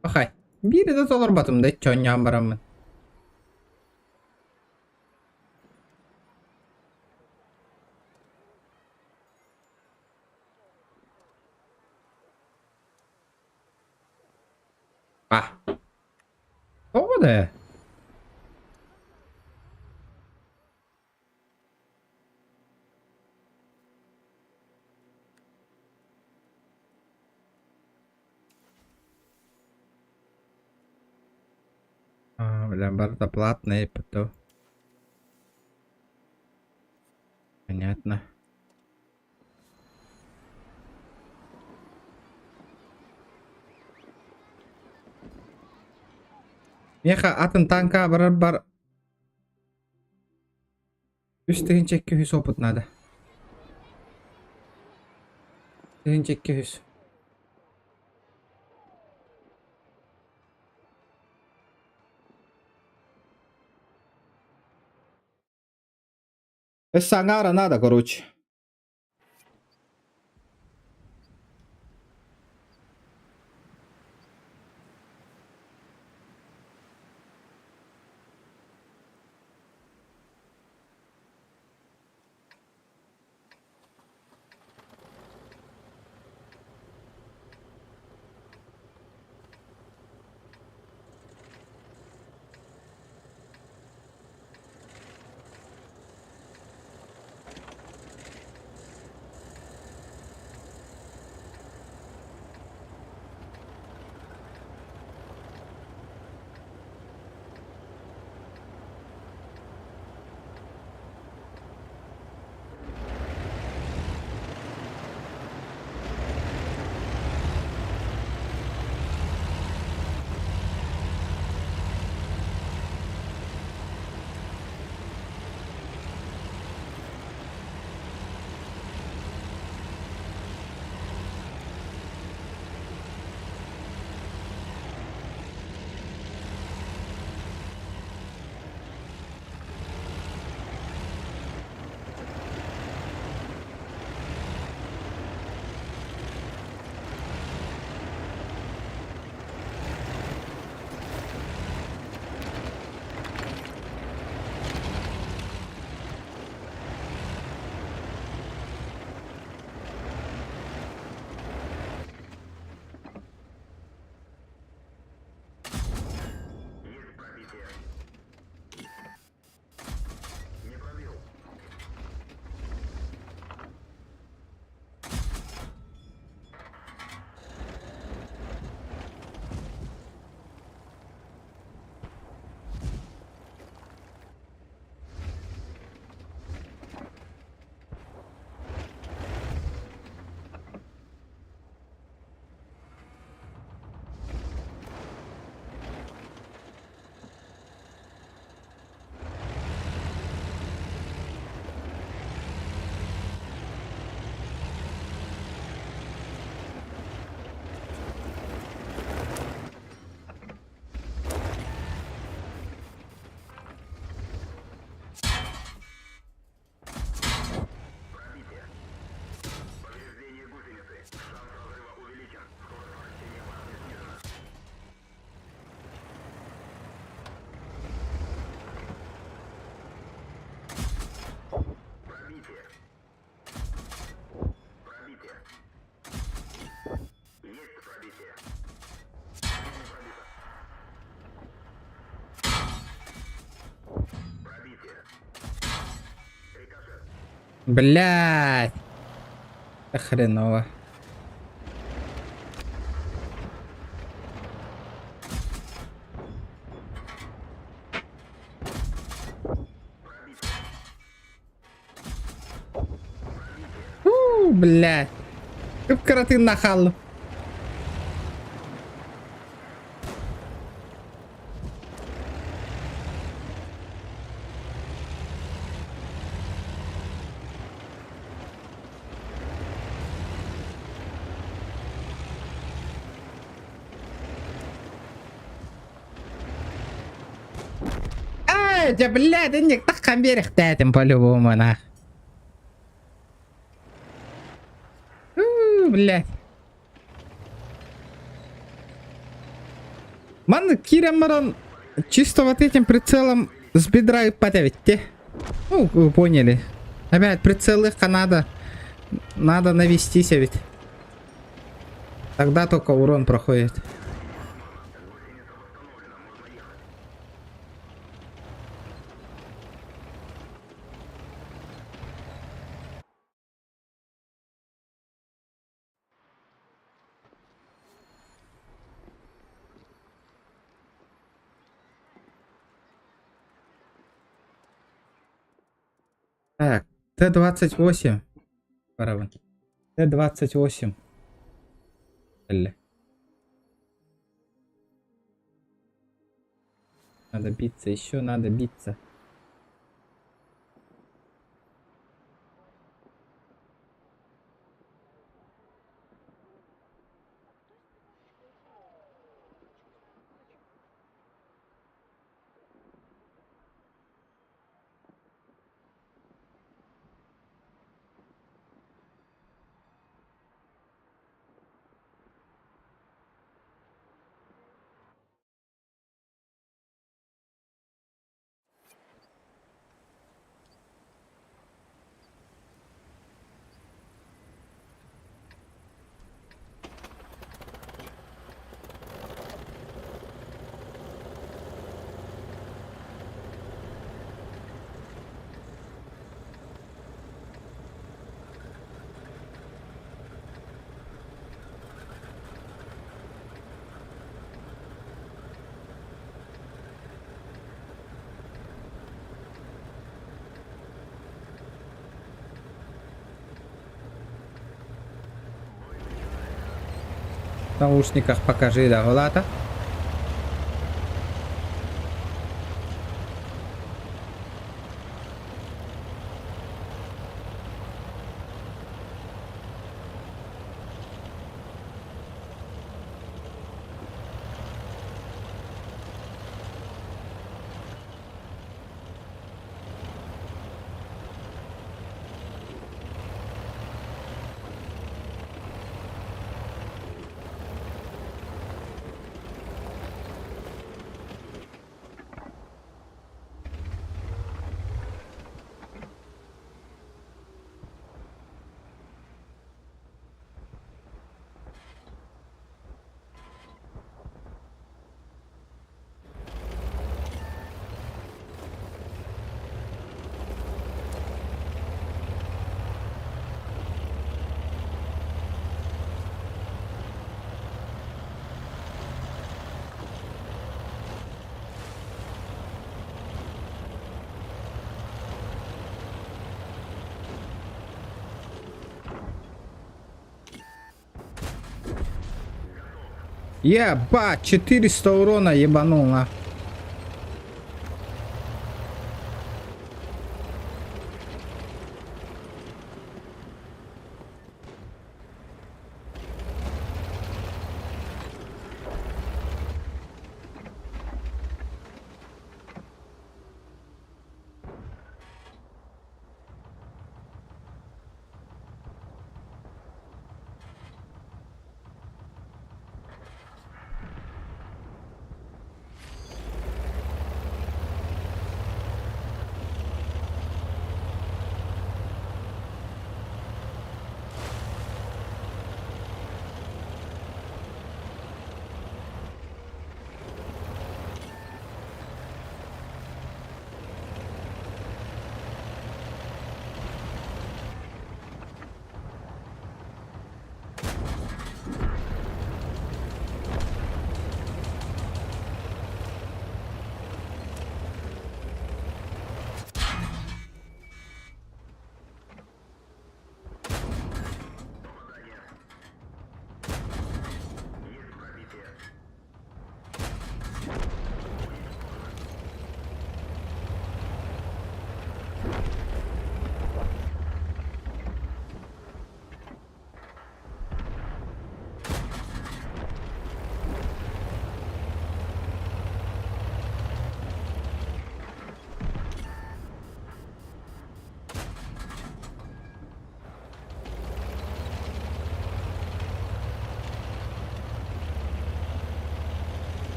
Speaker 1: Охай. Бири да доллар батом, да чё ням барамын. А. О, да. Бля, барда платные, потом. Понятно. Меха атын танка бар. Üstüne çek hüs опыт надо. Üstüne çek hüs. Сангара надо, короче. Блядь. Это хреново. Блядь. Кып каратын нахал. Да, блядь, да не так хамберих тем по-любому, нах. Блядь. Ман, Киря Марон чисто вот этим прицелом с бедра и подавите. Ну, вы поняли. Опять прицел легко надо. Надо навестись ведь. Тогда только урон проходит. Так, Т-28. Парован. Т-28. Бля. Надо биться, еще надо биться. В наушниках покажи, да, Голата. Ебать, 400 урона ебанул на.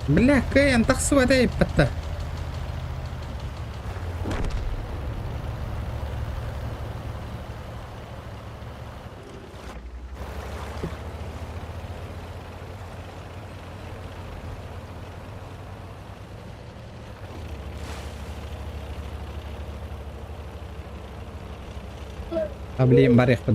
Speaker 1: Бля, Кэйн, тахсы вадай, патта. Блин, барих под.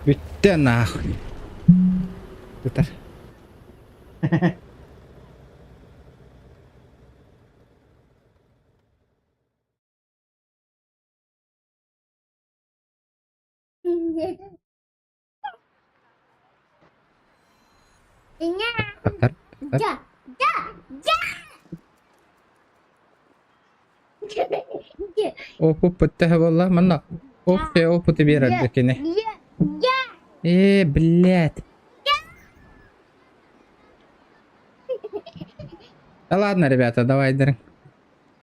Speaker 1: Ведь нахуй. Это... Паттар. Опу пыттыһы болла, манна. Опу ты берерді кені. Блядь. Да ладно, ребята, давай, дырын.